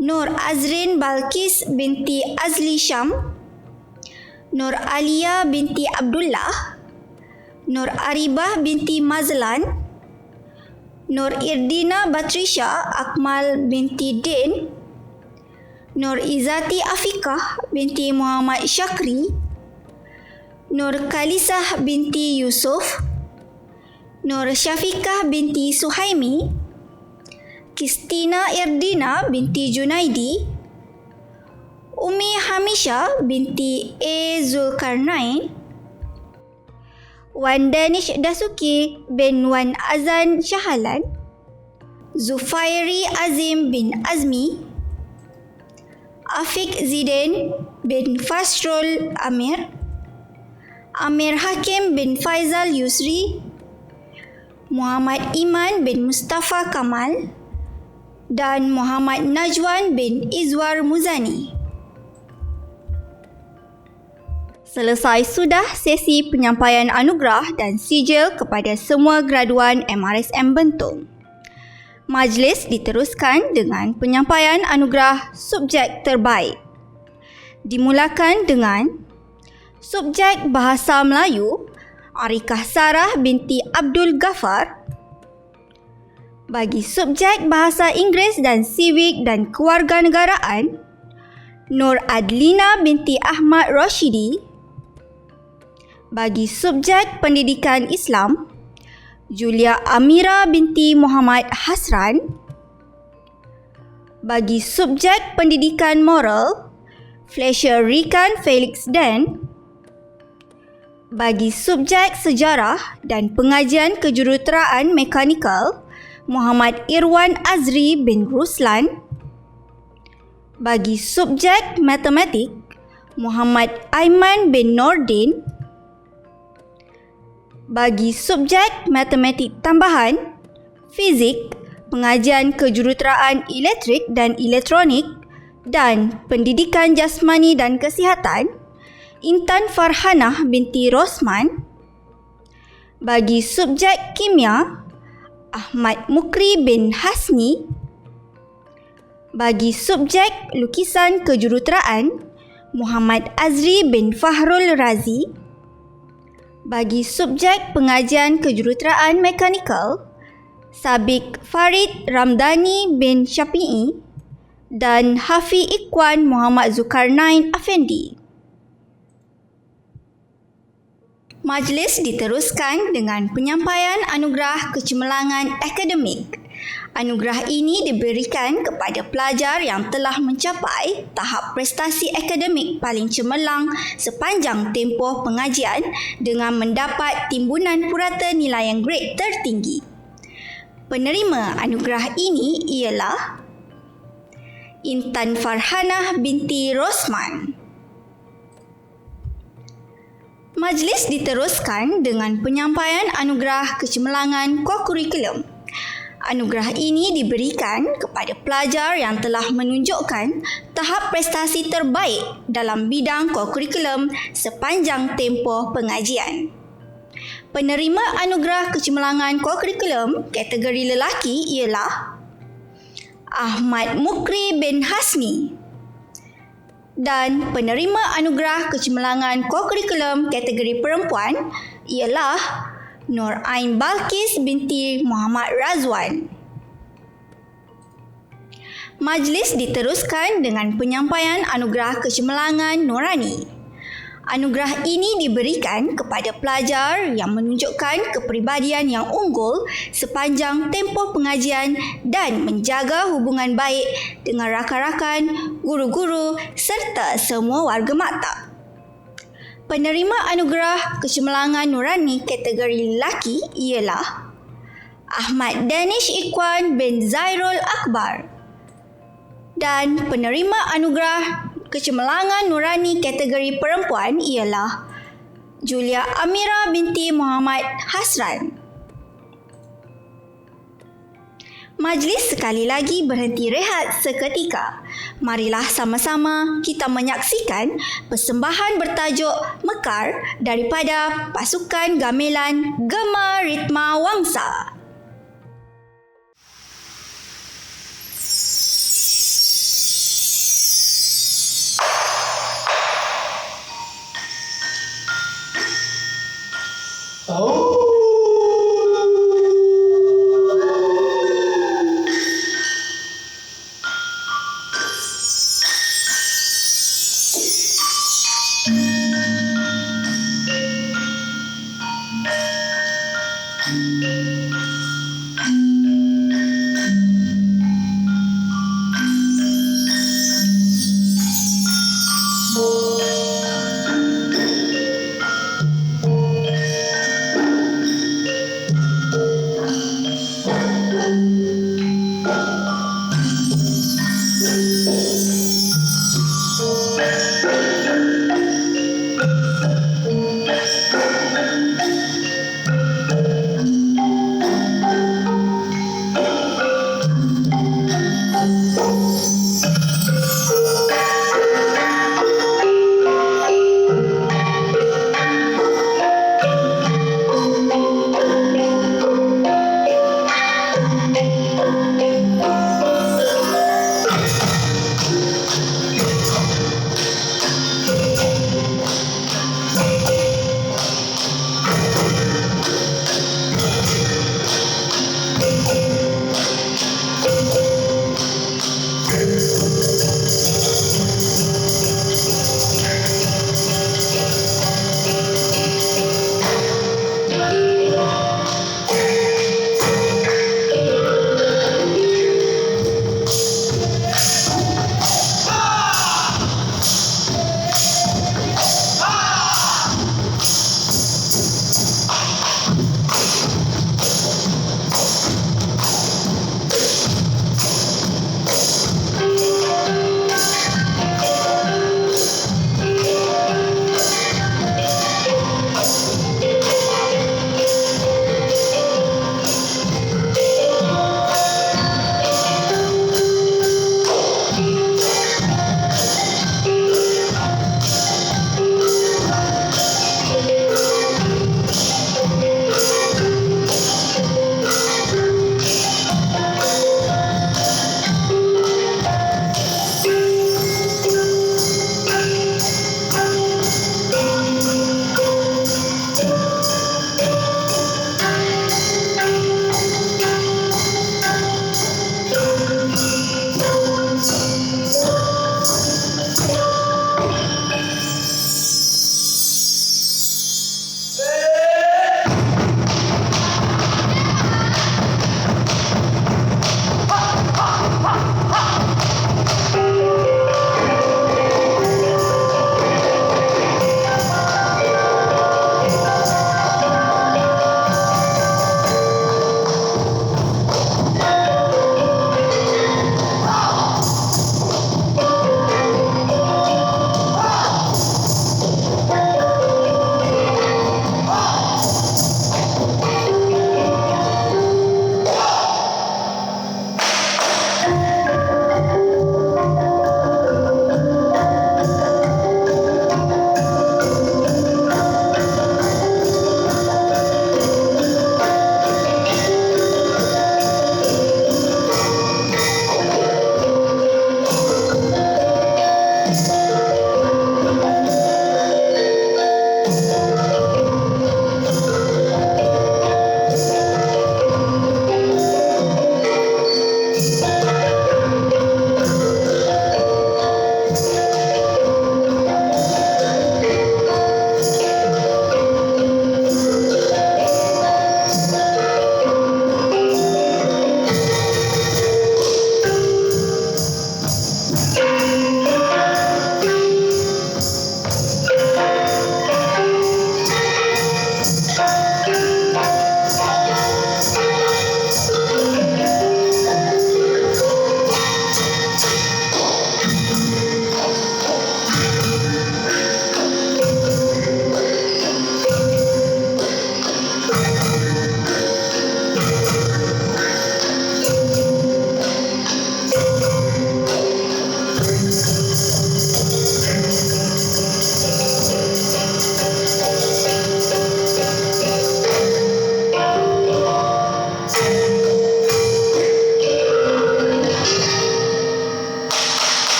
Nur Azrin Balkis binti Azli Syam, Nur Alia binti Abdullah, Nur Aribah binti Mazlan, Nur Irdina Batrisha Akmal binti Din, Nur Izzati Afikah binti Muhammad Syakri, Nur Khalisah binti Yusuf, Nur Syafiqah binti Suhaimi, Kristina Irdina binti Junaidi, Umi Hamisha binti A. Zulkarnain, Wan Danish Dasuki bin Wan Azan Syahalan, Zufairi Azim bin Azmi, Afiq Zidane bin Fasrul Amir, Amir Hakim bin Faizal Yusri, Muhammad Iman bin Mustafa Kamal dan Muhammad Najwan bin Izwar Muzani. Selesai sudah sesi penyampaian anugerah dan sijil kepada semua graduan MRSM Bentong. Majlis diteruskan dengan penyampaian anugerah subjek terbaik. Dimulakan dengan subjek Bahasa Melayu, Arikah Sarah binti Abdul Ghaffar. Bagi subjek Bahasa Inggeris dan Sivik dan Kewarganegaraan, Nur Adlina binti Ahmad Rashidi. Bagi subjek Pendidikan Islam, Julia Amira binti Muhammad Hasran. Bagi subjek Pendidikan Moral, Fletcher Rikan Felix Dan. Bagi subjek Sejarah dan Pengajian Kejuruteraan Mekanikal, Muhammad Irwan Azri bin Ruslan. Bagi subjek Matematik, Muhammad Aiman bin Nordin. Bagi subjek Matematik Tambahan, Fizik, Pengajian Kejuruteraan Elektrik dan Elektronik dan Pendidikan Jasmani dan Kesihatan, Intan Farhanah binti Rosman. Bagi subjek Kimia, Ahmad Mukri bin Hasni. Bagi subjek Lukisan Kejuruteraan, Muhammad Azri bin Fahrul Razi. Bagi subjek Pengajian Kejuruteraan Mekanikal, Sabik Farid Ramdani bin Syafi'i dan Hafi Ikwan Muhammad Zulkarnain Afendi. Majlis diteruskan dengan penyampaian anugerah kecemerlangan akademik. Anugerah ini diberikan kepada pelajar yang telah mencapai tahap prestasi akademik paling cemerlang sepanjang tempoh pengajian dengan mendapat timbunan purata nilaian grade tertinggi. Penerima anugerah ini ialah Intan Farhanah binti Rosman. Majlis diteruskan dengan penyampaian anugerah kecemerlangan kokurikulum. Anugerah ini diberikan kepada pelajar yang telah menunjukkan tahap prestasi terbaik dalam bidang kokurikulum sepanjang tempoh pengajian. Penerima anugerah kecemerlangan kokurikulum kategori lelaki ialah Ahmad Mukri bin Hasmi. Dan penerima anugerah kecemerlangan kokurikulum kategori perempuan ialah Nur Ain Balkis binti Muhammad Razwan. Majlis diteruskan dengan penyampaian anugerah kecemerlangan Nurani. Anugerah ini diberikan kepada pelajar yang menunjukkan kepribadian yang unggul sepanjang tempoh pengajian dan menjaga hubungan baik dengan rakan-rakan, guru-guru serta semua warga maktab. Penerima anugerah kecemerlangan Nurani kategori lelaki ialah Ahmad Danish Ikwan bin Zairul Akbar. Dan penerima anugerah kecemerlangan Nurani kategori perempuan ialah Julia Amira binti Muhammad Hasran. Majlis sekali lagi berhenti rehat seketika. Marilah sama-sama kita menyaksikan persembahan bertajuk Mekar daripada pasukan gamelan Gema Ritma Wangsa.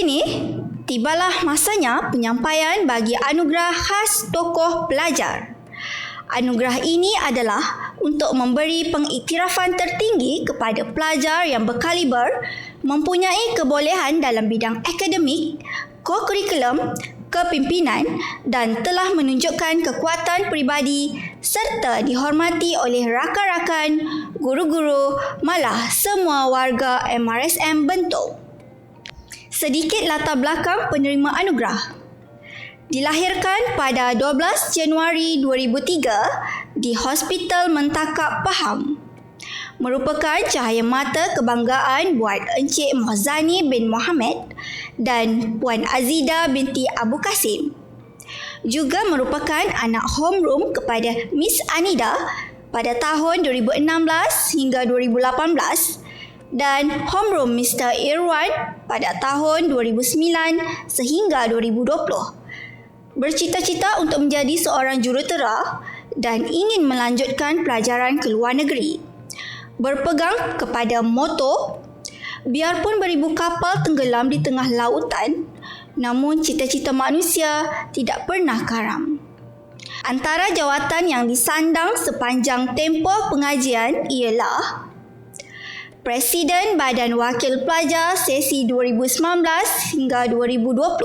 Kini, tibalah masanya penyampaian bagi anugerah khas tokoh pelajar. Anugerah ini adalah untuk memberi pengiktirafan tertinggi kepada pelajar yang berkaliber, mempunyai kebolehan dalam bidang akademik, ko-kurikulum, kepimpinan dan telah menunjukkan kekuatan peribadi serta dihormati oleh rakan-rakan, guru-guru, malah semua warga MRSM Bentong. Sedikit latar belakang penerima anugerah. Dilahirkan pada 12 Januari 2003 di Hospital Mentakab Pahang. Merupakan cahaya mata kebanggaan buat Encik Mohzani bin Mohamed dan Puan Azida binti Abu Kasim. Juga merupakan anak homeroom kepada Miss Anida pada tahun 2016 hingga 2018 dan homeroom Mr. Irwan pada tahun 2009 sehingga 2020. Bercita-cita untuk menjadi seorang jurutera dan ingin melanjutkan pelajaran ke luar negeri. Berpegang kepada moto, biarpun beribu kapal tenggelam di tengah lautan, namun cita-cita manusia tidak pernah karam. Antara jawatan yang disandang sepanjang tempoh pengajian ialah Presiden Badan Wakil Pelajar sesi 2019 hingga 2020,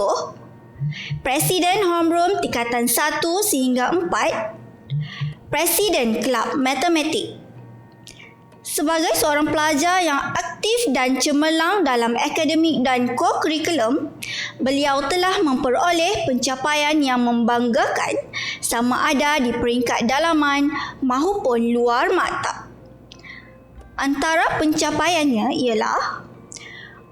Presiden Homeroom tingkatan 1 sehingga 4, Presiden Kelab Matematik. Sebagai seorang pelajar yang aktif dan cemerlang dalam akademik dan ko-kurikulum, beliau telah memperoleh pencapaian yang membanggakan sama ada di peringkat dalaman maupun luar mata. Antara pencapaiannya ialah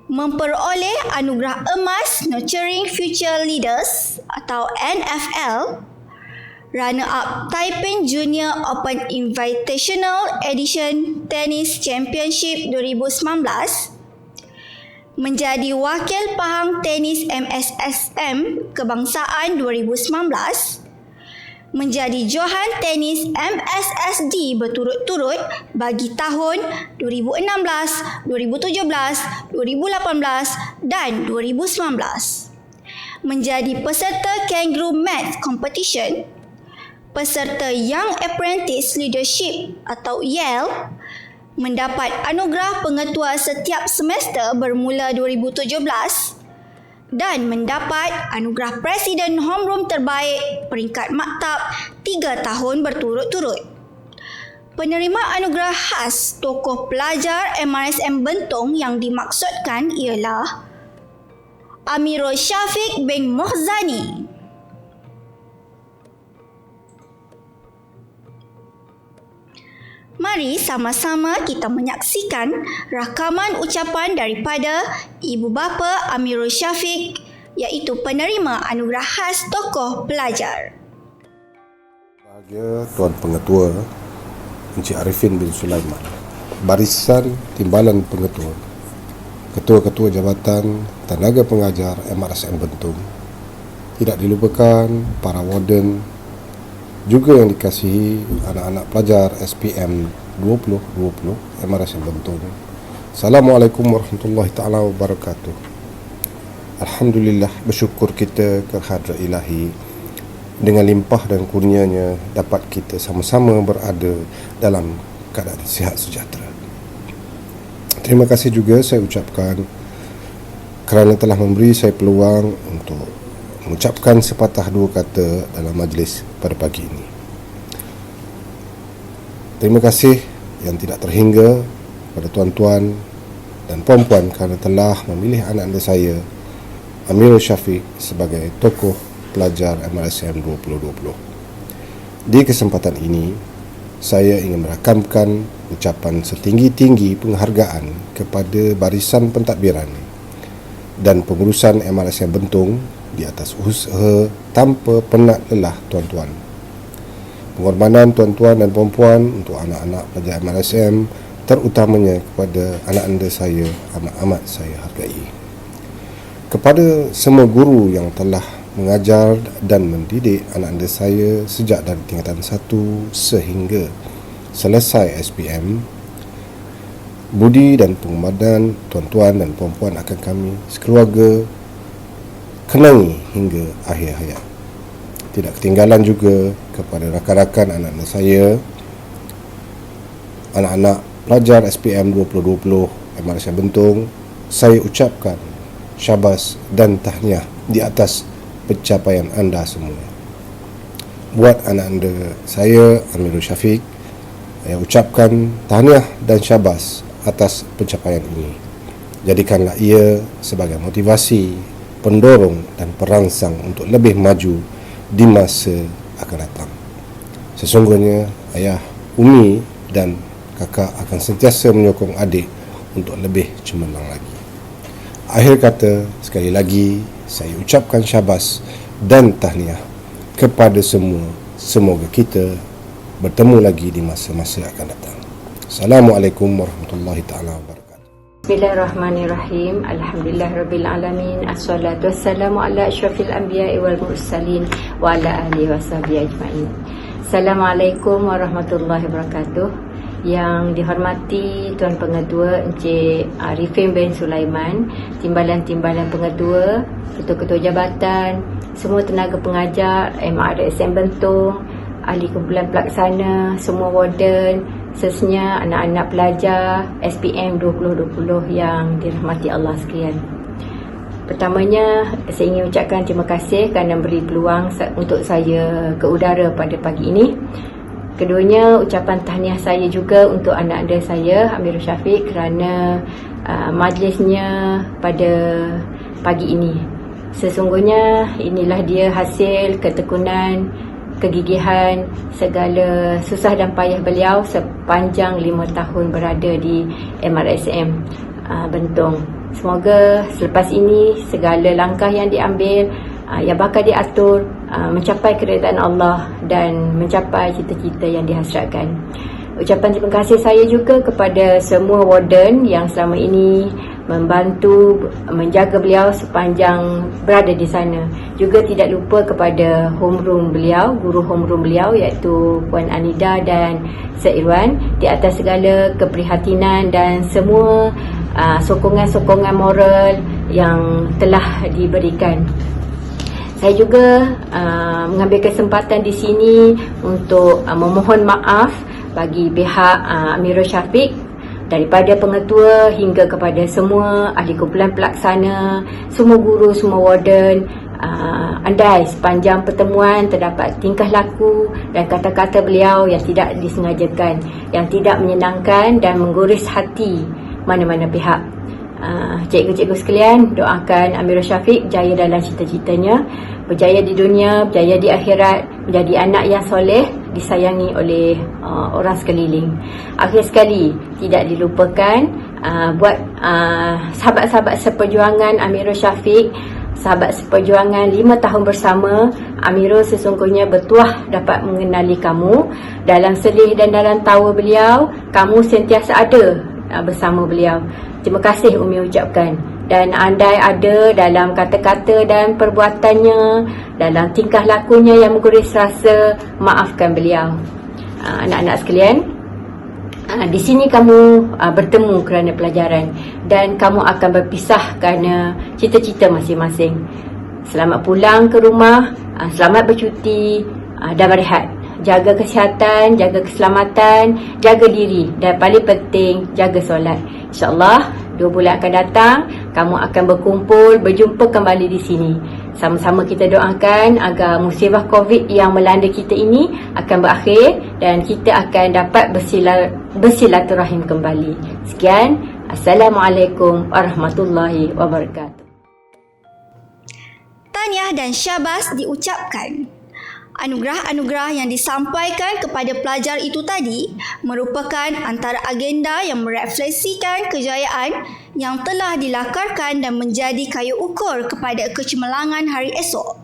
memperoleh anugerah emas Nurturing Future Leaders atau NFL, runner-up Taiping Junior Open Invitational Edition Tennis Championship 2019, menjadi wakil Pahang Tenis MSSM Kebangsaan 2019, menjadi Johan Tenis MSSD berturut-turut bagi tahun 2016, 2017, 2018 dan 2019. Menjadi peserta Kangaroo Math Competition, peserta Young Apprentice Leadership atau YEL, mendapat anugerah pengetua setiap semester bermula 2017 dan mendapat anugerah Presiden Homeroom Terbaik peringkat maktab 3 tahun berturut-turut. Penerima anugerah khas tokoh pelajar MRSM Bentong yang dimaksudkan ialah Amirul Syafiq bin Mohzani. Mari sama-sama kita menyaksikan rakaman ucapan daripada Ibu Bapa Amirul Syafiq, iaitu penerima anugerah khas tokoh pelajar. Bahagia Tuan Pengetua Encik Arifin bin Sulaiman, barisan timbalan pengetua, ketua-ketua jabatan tenaga pengajar MRSM Bentong, tidak dilupakan para warden, juga yang dikasihi anak-anak pelajar SPM 2020 MRSM Bentong. Assalamualaikum warahmatullahi taala wabarakatuh. Alhamdulillah, bersyukur kita kehadrat Ilahi, dengan limpah dan kurnianya dapat kita sama-sama berada dalam keadaan sihat sejahtera. Terima kasih juga saya ucapkan kerana telah memberi saya peluang untuk mengucapkan sepatah dua kata dalam majlis pada pagi ini. Terima kasih yang tidak terhingga pada tuan-tuan dan puan-puan kerana telah memilih anak anda saya, Amirul Syafiq, sebagai tokoh pelajar MRSM 2020. Di kesempatan ini, saya ingin merakamkan ucapan setinggi-tinggi penghargaan kepada barisan pentadbiran dan pengurusan MRSM Bentong di atas usaha tanpa penat lelah tuan-tuan. Pengorbanan tuan-tuan dan puan-puan untuk anak-anak pelajar MRSM, terutamanya kepada anak anda saya, amat-amat saya hargai. Kepada semua guru yang telah mengajar dan mendidik anak anda saya sejak dari tingkatan 1 sehingga selesai SPM, budi dan penghormatan tuan-tuan dan puan-puan akan kami sekeluarga kenangi hingga akhir hayat. Tidak ketinggalan juga kepada rakan-rakan anak-anak saya, anak-anak pelajar SPM 2020 MRSM Bentong, saya ucapkan syabas dan tahniah di atas pencapaian anda semua. Buat anak anda saya, Amirul Syafiq, saya ucapkan tahniah dan syabas atas pencapaian ini. Jadikanlah ia sebagai motivasi, pendorong dan perangsang untuk lebih maju di masa akan datang. Sesungguhnya ayah, umi dan kakak akan sentiasa menyokong adik untuk lebih cemerlang lagi. Akhir kata, sekali lagi saya ucapkan syabas dan tahniah kepada semua. Semoga kita bertemu lagi di masa-masa akan datang. Assalamualaikum warahmatullahi taala wabarakatuh. Bismillahirrahmanirrahim. Alhamdulillahirrabbilalamin. Assalatu wassalamu ala asyrafil anbiya'i wal mursalin wa ala alihi washabihi ajma'in. Assalamualaikum warahmatullahi wabarakatuh. Yang dihormati Tuan Pengetua Encik Arifin bin Sulaiman, timbalan-timbalan pengetua, ketua-ketua jabatan, semua tenaga pengajar MRSM Bentong, ahli kumpulan pelaksana, semua warden, sesnya anak-anak pelajar SPM 2020 yang dirahmati Allah sekalian. Pertamanya, saya ingin ucapkan terima kasih kerana beri peluang untuk saya ke udara pada pagi ini. Keduanya, ucapan tahniah saya juga untuk anak anda saya, Amirul Syafiq, kerana majlisnya pada pagi ini. Sesungguhnya inilah dia hasil ketekunan, kegigihan, segala susah dan payah beliau sepanjang 5 tahun berada di MRSM Bentong. Semoga selepas ini segala langkah yang diambil, yang bakal diatur, mencapai keredaan Allah dan mencapai cita-cita yang dihasratkan. Ucapan terima kasih saya juga kepada semua warden yang selama ini membantu menjaga beliau sepanjang berada di sana. Juga tidak lupa kepada homeroom beliau, guru homeroom beliau iaitu Puan Anida dan Sir Irwan, di atas segala keprihatinan dan semua sokongan-sokongan moral yang telah diberikan. Saya juga mengambil kesempatan di sini untuk memohon maaf bagi pihak Amirul Syafiq, daripada pengetua hingga kepada semua ahli kumpulan pelaksana, semua guru, semua warden. Andai sepanjang pertemuan terdapat tingkah laku dan kata-kata beliau yang tidak disengajakan, yang tidak menyenangkan dan menggores hati mana-mana pihak. Cikgu-cikgu sekalian, doakan Amirul Syafiq berjaya dalam cita-citanya, berjaya di dunia, berjaya di akhirat, menjadi anak yang soleh, disayangi oleh orang sekeliling. Akhir sekali, tidak dilupakan buat sahabat-sahabat seperjuangan Amirul Syafiq, sahabat seperjuangan 5 tahun bersama. Amirul sesungguhnya bertuah dapat mengenali kamu dalam sedih dan dalam tawa beliau. Kamu sentiasa ada bersama beliau. Terima kasih Umi ucapkan. Dan andai ada dalam kata-kata dan perbuatannya, dalam tingkah lakunya yang menggores rasa, maafkan beliau. Anak-anak sekalian, di sini kamu bertemu kerana pelajaran dan kamu akan berpisah kerana cita-cita masing-masing. Selamat pulang ke rumah, selamat bercuti dan berehat. Jaga kesihatan, jaga keselamatan, jaga diri dan paling penting, jaga solat. InsyaAllah 2 bulan akan datang, kamu akan berkumpul, berjumpa kembali di sini. Sama-sama kita doakan agar musibah COVID yang melanda kita ini akan berakhir dan kita akan dapat bersilaturahim kembali. Sekian, Assalamualaikum warahmatullahi wabarakatuh. Tahniah dan syabas diucapkan. Anugerah-anugerah yang disampaikan kepada pelajar itu tadi merupakan antara agenda yang merefleksikan kejayaan yang telah dilakarkan dan menjadi kayu ukur kepada kecemerlangan hari esok.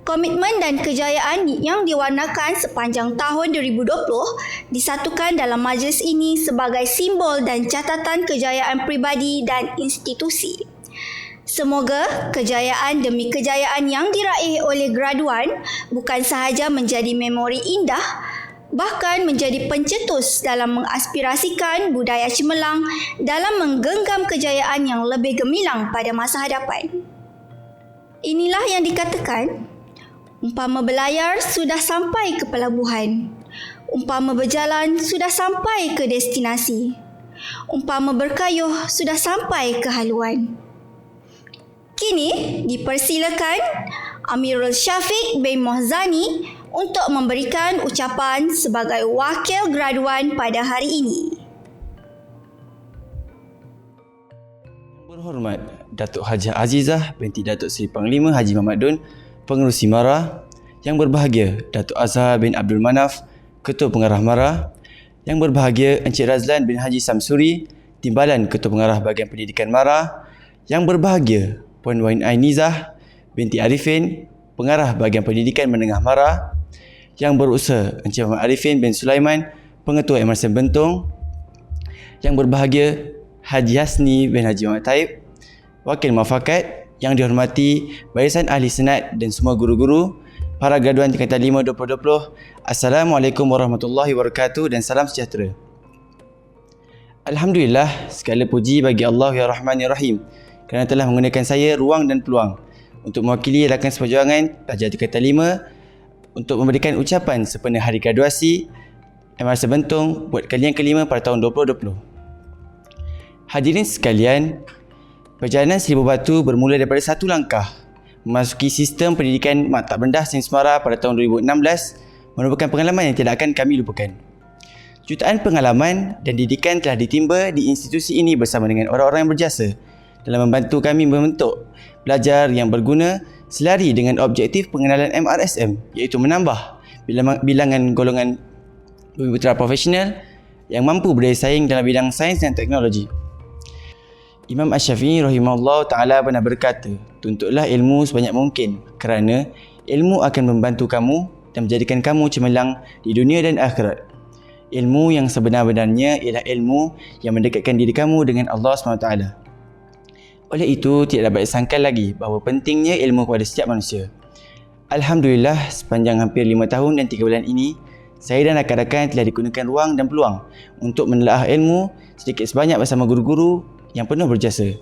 Komitmen dan kejayaan yang diwarnakan sepanjang tahun 2020 disatukan dalam majlis ini sebagai simbol dan catatan kejayaan pribadi dan institusi. Semoga kejayaan demi kejayaan yang diraih oleh graduan bukan sahaja menjadi memori indah, bahkan menjadi pencetus dalam mengaspirasikan budaya cemerlang dalam menggenggam kejayaan yang lebih gemilang pada masa hadapan. Inilah yang dikatakan, umpama berlayar sudah sampai ke pelabuhan, umpama berjalan sudah sampai ke destinasi, umpama berkayuh sudah sampai ke haluan. Kini dipersilakan Amirul Syafiq bin Mohzani untuk memberikan ucapan sebagai wakil graduan pada hari ini. Berhormat Datuk Hajah Azizah binti Datuk Seri Panglima Haji Muhammad Dun, Pengerusi MARA. Yang berbahagia Datuk Azhar bin Abdul Manaf, Ketua Pengarah MARA. Yang berbahagia Encik Razlan bin Haji Samsuri, Timbalan Ketua Pengarah Bahagian Pendidikan MARA. Yang berbahagia Puan Wain Ainizah binti Arifin, Pengarah Bahagian Pendidikan Menengah MARA. Yang berusaha Encik Muhammad Arifin bin Sulaiman, Pengetua MRSM Bentong. Yang berbahagia Haji Hasni bin Haji Muhammad Taib, Wakil Muafakat. Yang dihormati Barisan Ahli Senat dan semua guru-guru, para graduan tingkatan 5 2020. Assalamualaikum warahmatullahi wabarakatuh dan salam sejahtera. Alhamdulillah, segala puji bagi Allah ya Rahman ya Rahim kerana telah menggunakan saya ruang dan peluang untuk mewakili rakan seperjuangan pelajar tingkatan 5 untuk memberikan ucapan sempena hari graduasi MRSM Bentong buat kali yang kelima pada tahun 2020. Hadirin sekalian, perjalanan Seribu Batu bermula daripada satu langkah memasuki sistem pendidikan Maktab Rendah Sains Mara pada tahun 2016 merupakan pengalaman yang tidak akan kami lupakan. Jutaan pengalaman dan didikan telah ditimba di institusi ini bersama dengan orang-orang yang berjasa dalam membantu kami membentuk pelajar yang berguna selari dengan objektif pengenalan MRSM, iaitu menambah bilangan golongan bumi putera profesional yang mampu berdaya saing dalam bidang sains dan teknologi. Imam Ash-Syafi'i rahimahullah ta'ala pernah berkata, tuntutlah ilmu sebanyak mungkin kerana ilmu akan membantu kamu dan menjadikan kamu cemerlang di dunia dan akhirat. Ilmu yang sebenar-benarnya ialah ilmu yang mendekatkan diri kamu dengan Allah SWT. Oleh itu, tidak dapat disangkal lagi bahawa pentingnya ilmu kepada setiap manusia. Alhamdulillah, sepanjang hampir 5 tahun dan 3 bulan ini, saya dan rakan-rakan telah digunakan ruang dan peluang untuk menelaah ilmu sedikit sebanyak bersama guru-guru yang penuh berjasa.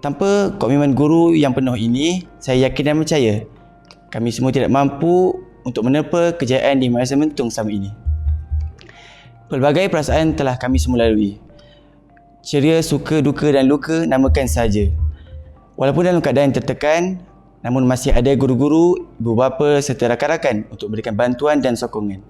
Tanpa komitmen guru yang penuh ini, saya yakin dan percaya kami semua tidak mampu untuk menerpa kejayaan di MRSM Bentong selama ini. Pelbagai perasaan telah kami semua lalui. Ceria, suka, duka dan luka namakan saja. Walaupun dalam keadaan tertekan, namun masih ada guru-guru, ibu bapa serta rakan-rakan untuk memberikan bantuan dan sokongan.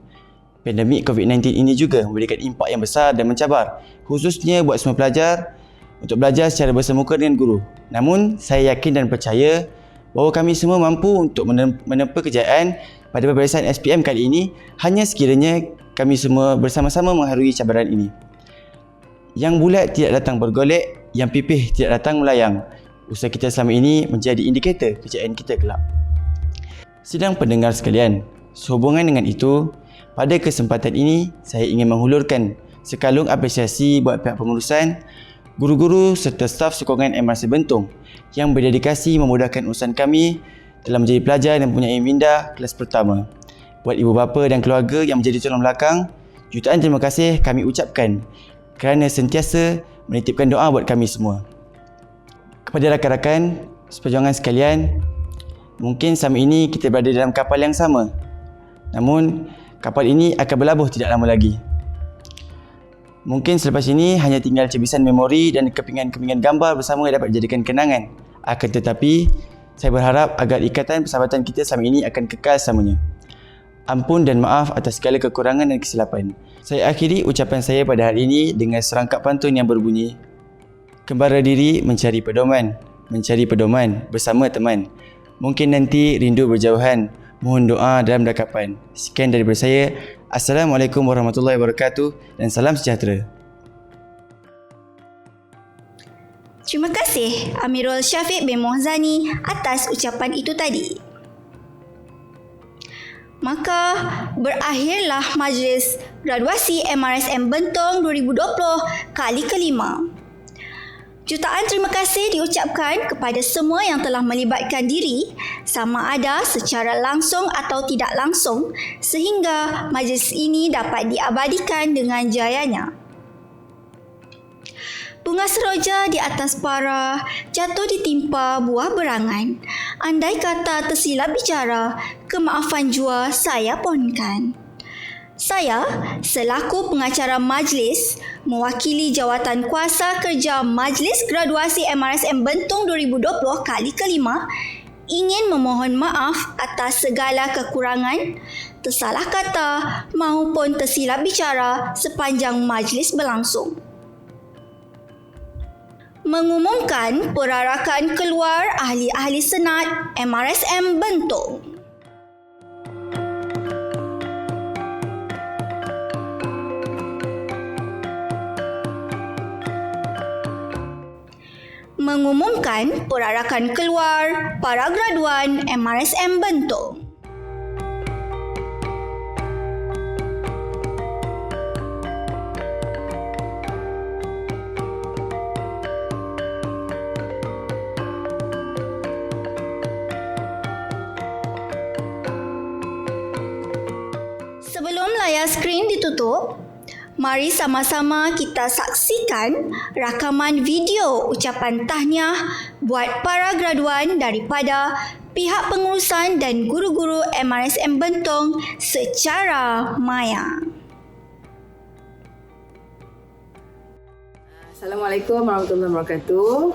Pandemik COVID-19 ini juga memberikan impak yang besar dan mencabar, khususnya buat semua pelajar untuk belajar secara bersemuka dengan guru. Namun, saya yakin dan percaya bahawa kami semua mampu untuk menempa kejayaan pada pemberian SPM kali ini hanya sekiranya kami semua bersama-sama mengharui cabaran ini. Yang bulat tidak datang bergolek, yang pipih tidak datang melayang. Usaha kita selama ini menjadi indikator kejayaan kita kelak. Sidang pendengar sekalian, sehubungan dengan itu, pada kesempatan ini saya ingin menghulurkan sekalung apresiasi buat pihak pengurusan, guru-guru serta staf sokongan MRSM Bentong yang berdedikasi memudahkan urusan kami dalam menjadi pelajar yang mempunyai minda kelas pertama. Buat ibu bapa dan keluarga yang menjadi tulang belakang, jutaan terima kasih kami ucapkan kerana sentiasa menitipkan doa buat kami semua. Kepada rakan-rakan seperjuangan sekalian, mungkin selama ini kita berada dalam kapal yang sama. Namun, kapal ini akan berlabuh tidak lama lagi. Mungkin selepas ini hanya tinggal cebisan memori dan kepingan-kepingan gambar bersama yang dapat dijadikan kenangan. Akan tetapi, saya berharap agar ikatan persahabatan kita selama ini akan kekal selamanya. Ampun dan maaf atas segala kekurangan dan kesilapan. Saya akhiri ucapan saya pada hari ini dengan serangkap pantun yang berbunyi, kembara diri mencari pedoman bersama teman. Mungkin nanti rindu berjauhan, mohon doa dalam dakapan. Sekian daripada saya. Assalamualaikum warahmatullahi wabarakatuh dan salam sejahtera. Terima kasih Amirul Syafiq bin Mohzani atas ucapan itu tadi. Maka berakhirlah majlis graduasi MRSM Bentong 2020 kali kelima. Jutaan terima kasih diucapkan kepada semua yang telah melibatkan diri sama ada secara langsung atau tidak langsung sehingga majlis ini dapat diabadikan dengan jayanya. Bunga seroja di atas para jatuh ditimpa buah berangan. Andai kata tersilap bicara, kemaafan jua saya pohonkan. Saya, selaku pengacara majlis, mewakili jawatan kuasa kerja Majlis Graduasi MRSM Bentong 2020 kali kelima, ingin memohon maaf atas segala kekurangan, tersalah kata maupun tersilap bicara sepanjang majlis berlangsung. Mengumumkan perarakan keluar ahli-ahli senat MRSM Bentong. Mengumumkan perarakan keluar para graduan MRSM Bentong. Sebelum layar skrin ditutup, mari sama-sama kita saksikan rakaman video ucapan tahniah buat para graduan daripada pihak pengurusan dan guru-guru MRSM Bentong secara maya. Assalamualaikum warahmatullahi wabarakatuh.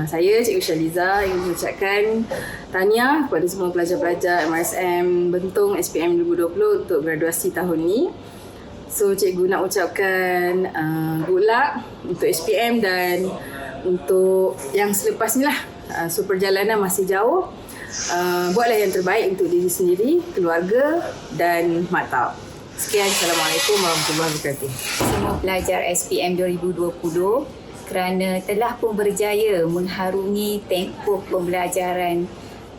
Saya Cikgu Syaliza ingin mengucapkan tahniah kepada semua pelajar-pelajar MRSM Bentong SPM 2020 untuk graduasi tahun ini. So, cikgu nak ucapkan good luck untuk SPM dan untuk yang selepas ni lah. So, perjalanan masih jauh. Buatlah yang terbaik untuk diri sendiri, keluarga dan maktab. Sekian, Assalamualaikum warahmatullahi wabarakatuh. Semua pelajar SPM 2020 kerana telah pun berjaya mengharungi tempoh pembelajaran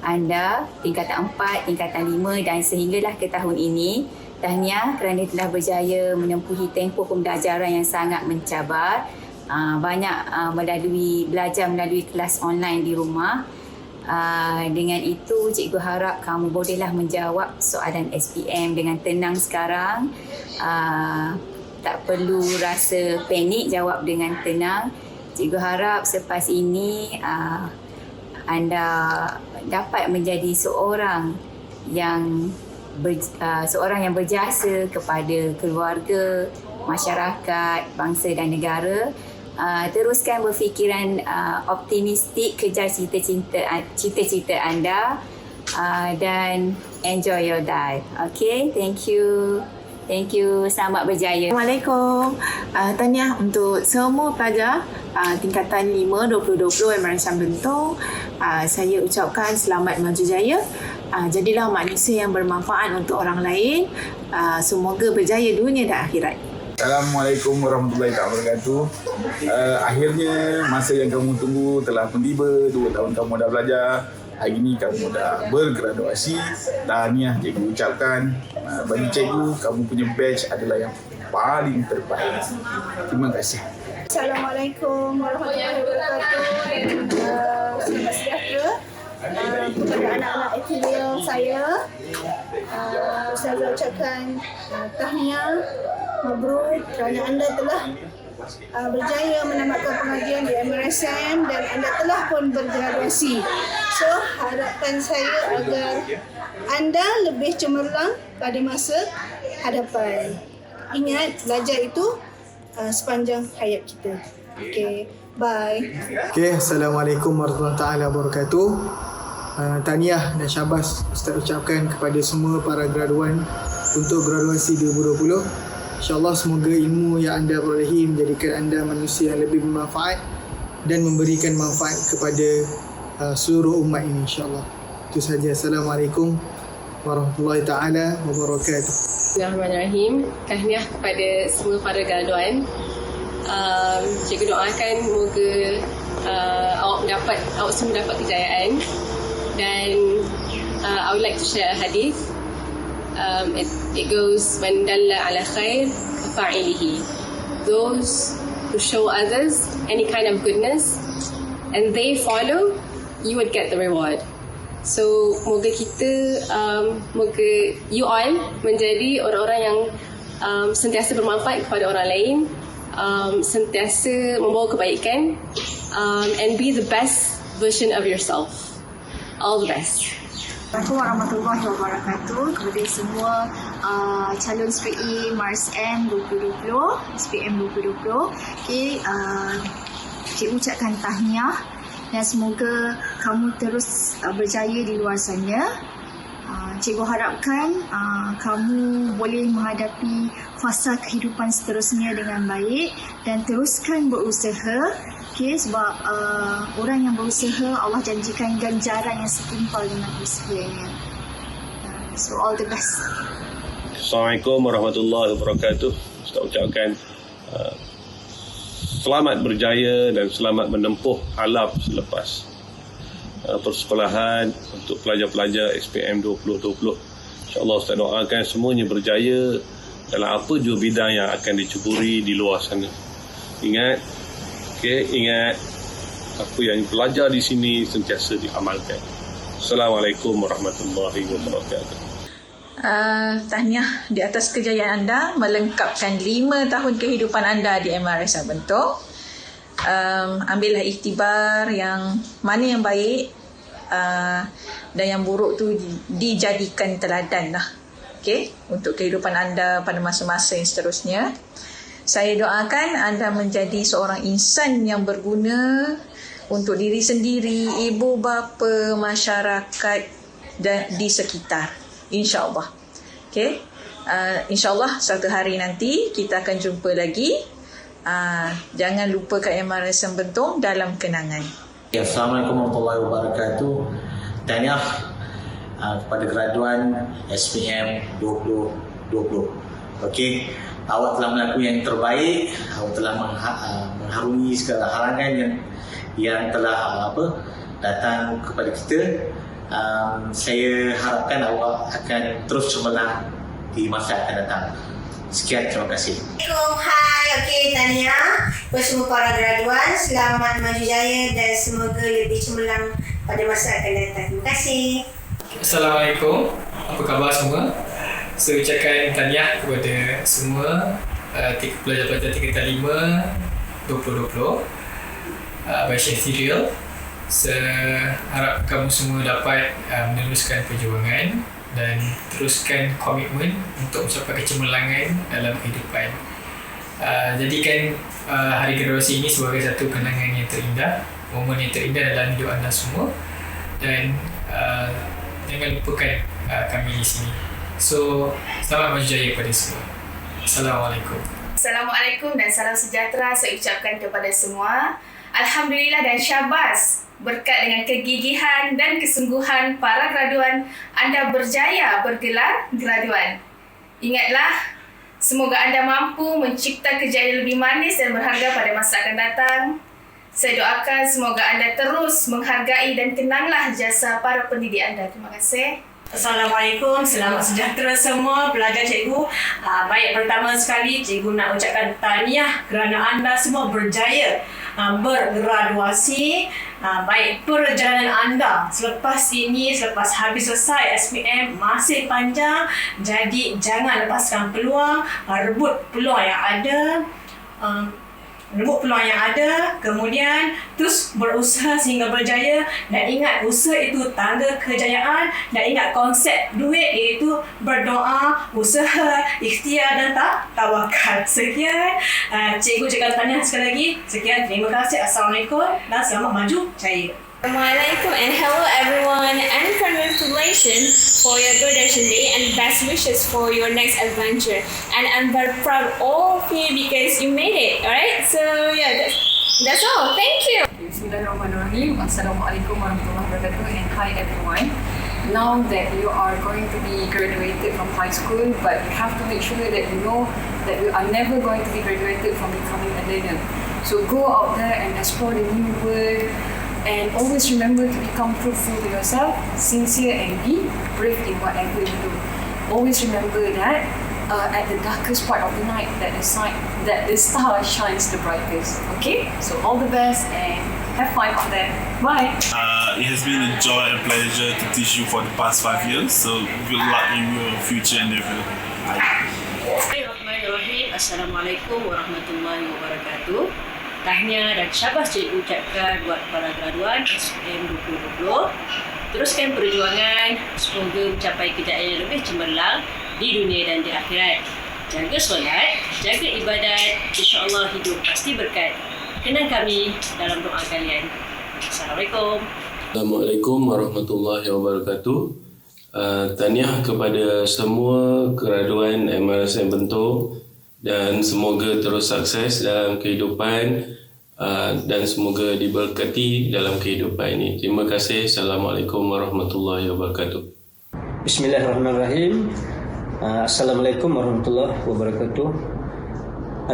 anda tingkatan 4, tingkatan 5 dan sehinggalah ke tahun ini. Tahniah kerana telah berjaya menempuhi tempoh pembelajaran yang sangat mencabar. Banyak belajar melalui kelas online di rumah. Dengan itu, cikgu harap kamu bolehlah menjawab soalan SPM dengan tenang sekarang. Tak perlu rasa panik, jawab dengan tenang. Cikgu harap selepas ini anda dapat menjadi seorang yang berjasa kepada keluarga, masyarakat, bangsa dan negara. Teruskan berfikiran optimistik, kejar cita-cita anda dan enjoy your life. Okay, thank you. Thank you, selamat berjaya. Assalamualaikum. Tahniah untuk semua pelajar tingkatan 5 2020 MRSM Bentong. Saya ucapkan selamat maju jaya. Jadilah manusia yang bermanfaat untuk orang lain. Semoga berjaya dunia dan akhirat. Assalamualaikum warahmatullahi wabarakatuh. Akhirnya masa yang kamu tunggu telah pun tiba. 2 tahun kamu dah belajar. Hari ini kamu dah bergraduasi. Tahniah cikgu ucapkan. Bagi cikgu, kamu punya batch adalah yang paling terbaik. Terima kasih. Assalamualaikum warahmatullahi wabarakatuh. Selamat sejahtera. Kepada anak-anak affiliate saya, saya ucapkan tahniah, mabrur kerana anda telah berjaya menamatkan pengajian di MRSM dan anda telah pun bergraduasi. So, harapan saya agar anda lebih cemerlang pada masa hadapan. Ingat, belajar itu sepanjang hayat kita. Okay, bye. Okay, Assalamualaikum warahmatullahi wabarakatuh. Tahniah dan syabas Ustaz ucapkan kepada semua para graduan untuk graduasi 2020. InsyaAllah semoga ilmu yang anda perolehi menjadikan anda manusia yang lebih bermanfaat dan memberikan manfaat kepada seluruh umat ini insyaAllah. Itu sahaja. Assalamualaikum warahmatullahi taala wabarakatuh. Bismillahirrahmanirrahim. Tahniah kepada semua para graduan. Cikgu doakan moga awak semua dapat kejayaan. Dan I would like to share a hadith. It goes, "Man dalla ala khair kafa'ilihi." Those who show others any kind of goodness and they follow, you would get the reward. So moga kita, moga you all menjadi orang-orang yang sentiasa bermanfaat kepada orang lain sentiasa membawa kebaikan, and be the best version of yourself. All the best. Assalamualaikum warahmatullahi wabarakatuh kepada semua calon SPE MRSM 2020, SPM 2020. Cikgu ucapkan tahniah dan semoga kamu terus berjaya di luar sana. Cikgu harapkan kamu boleh menghadapi fasa kehidupan seterusnya dengan baik dan teruskan berusaha. Sebab orang yang berusaha, Allah janjikan ganjaran yang setimpal dengan usahanya. So all the best. Assalamualaikum warahmatullahi wabarakatuh. Saya ucapkan selamat berjaya dan selamat menempuh alam selepas persekolahan untuk pelajar-pelajar SPM 2020. InsyaAllah Ustaz doakan semuanya berjaya dalam apa jua bidang yang akan dicuburi di luar sana. Ingat apa yang belajar di sini sentiasa diamalkan. Assalamualaikum warahmatullahi wabarakatuh. Tahniah di atas kejayaan anda melengkapkan 5 tahun kehidupan anda di MRSM Bentong. Ambillah iktibar yang mana yang baik dan yang buruk tu dijadikan teladan lah. Untuk kehidupan anda pada masa-masa yang seterusnya. Saya doakan anda menjadi seorang insan yang berguna untuk diri sendiri, ibu bapa, masyarakat dan di sekitar. InsyaAllah. InsyaAllah satu hari nanti kita akan jumpa lagi. Jangan lupakan MRSM Bentong dalam kenangan. Assalamualaikum warahmatullahi wabarakatuh. Tahniah kepada graduan SPM 2020. Awak telah melakukan yang terbaik. Awak telah mengharungi segala halangan yang telah datang kepada kita. Saya harapkan awak akan terus cemerlang di masa akan datang. Sekian, terima kasih. Hai, tahniah buat semua para graduan. Selamat maju jaya dan semoga lebih cemerlang pada masa akan datang. Terima kasih. Assalamualaikum. Apa khabar semua? Saya ucapkan tahniah kepada semua pelajar-pelajar tingkatan 5 2020 Baisyah Serial. Saya harap kamu semua dapat meneruskan perjuangan dan teruskan komitmen untuk mencapai kecemerlangan dalam kehidupan. Jadikan hari graduasi ini sebagai satu kenangan yang terindah, momen yang terindah dalam hidup anda semua, dan jangan lupakan kami di sini. So, selamat maju jaya kepada semua. Assalamualaikum. Assalamualaikum dan salam sejahtera saya ucapkan kepada semua. Alhamdulillah dan syabas. Berkat dengan kegigihan dan kesungguhan para graduan, anda berjaya bergelar graduan. Ingatlah, semoga anda mampu mencipta kejayaan lebih manis dan berharga pada masa akan datang. Saya doakan semoga anda terus menghargai dan kenanglah jasa para pendidik anda. Terima kasih. Assalamualaikum, selamat sejahtera semua pelajar cikgu. Baik, pertama sekali cikgu nak ucapkan tahniah kerana anda semua berjaya bergraduasi. Baik, perjalanan anda selepas ini, selepas habis selesai SPM masih panjang. Jadi jangan lepaskan peluang, rebut peluang yang ada. Kemudian terus berusaha sehingga berjaya, dan ingat usaha itu tangga kejayaan, dan ingat konsep duit iaitu berdoa, usaha, ikhtiar dan tawakal. Sekian, cikgu ucapkan tahniah sekali lagi. Sekian, terima kasih. Assalamualaikum dan selamat maju jaya. Assalamualaikum and hello everyone, and congratulations for your graduation day and best wishes for your next adventure. And I'm very proud of all of you because you made it, alright? So yeah, that's all. Thank you. Bismillahirrahmanirrahim. Assalamualaikum warahmatullahi wabarakatuh, and hi everyone. Now that you are going to be graduated from high school, but you have to make sure that you know that you are never going to be graduated from becoming a learner. So go out there and explore the new world. And always remember to become truthful to yourself, sincere and be brave in whatever you do. Always remember that at the darkest part of the night, that the star shines the brightest. Okay? So all the best and have fun out there. Bye. It has been a joy and pleasure to teach you for the past 5 years. So good luck in your future endeavor. Bye. Bismillahirrahmanirrahim. Assalamualaikum warahmatullahi wabarakatuh. Tahniah dan syabas cikgu ucapkan buat para graduan SPM 2020. Teruskan perjuangan, semoga mencapai kejayaan yang lebih cemerlang di dunia dan di akhirat. Jaga solat, jaga ibadat, insya-Allah hidup pasti berkat. Kenang kami dalam doa kalian. Assalamualaikum. Assalamualaikum warahmatullahi wabarakatuh. Tahniah kepada semua graduan MRSM Bentong dan semoga terus sukses dalam kehidupan dan semoga diberkati dalam kehidupan ini. Terima kasih. Assalamualaikum warahmatullahi wabarakatuh. Bismillahirrahmanirrahim. Assalamualaikum warahmatullahi wabarakatuh.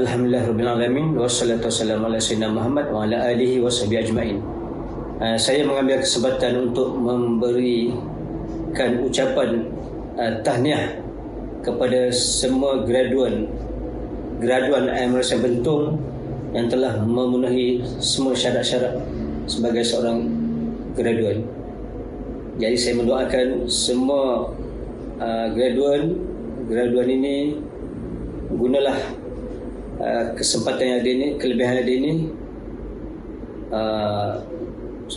Alhamdulillahirrahmanirrahim. Wassalatu wassalamu ala sayyidina Muhammad wa ala alihi wa sahbihi ajma'in. Saya mengambil kesempatan untuk memberikan ucapan tahniah kepada semua graduan MRSM Bentong yang telah memenuhi semua syarat-syarat sebagai seorang graduan. Jadi saya mendoakan semua graduan ini gunalah kesempatan yang ada ini, kelebihan yang ada ini,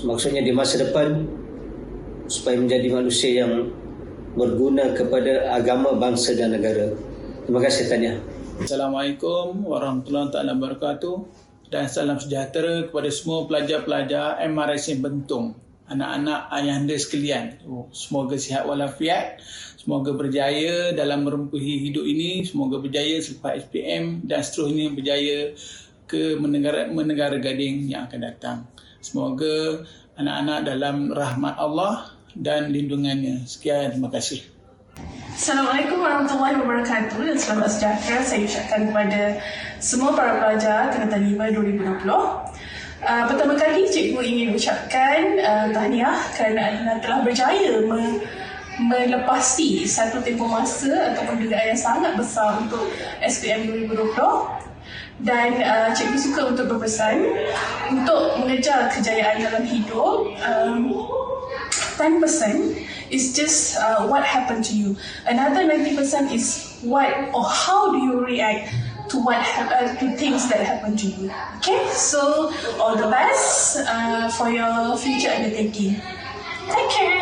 maksudnya di masa depan supaya menjadi manusia yang berguna kepada agama, bangsa dan negara. Terima kasih. Tahniah. Assalamualaikum warahmatullahi wabarakatuh dan salam sejahtera kepada semua pelajar-pelajar MRSM Bentong, anak-anak ayahanda sekalian. Semoga sihat walafiat, semoga berjaya dalam merempuhi hidup ini, semoga berjaya selepas SPM dan seterusnya berjaya ke menegara gading yang akan datang. Semoga anak-anak dalam rahmat Allah dan lindungannya. Sekian, terima kasih. Assalamualaikum warahmatullahi wabarakatuh dan selamat sejahtera saya ucapkan kepada semua para pelajar tingkatan 5 2020. Pertama kali cikgu ingin ucapkan tahniah kerana anda telah berjaya melepasi satu tempoh masa ataupun dugaan yang sangat besar untuk SPM 2020. Dan cikgu suka untuk berpesan untuk mengejar kejayaan dalam hidup. 10% is just what happened to you. Another 90% is what or how do you react to to things that happen to you. Okay, so all the best for your future undertaking. Take care.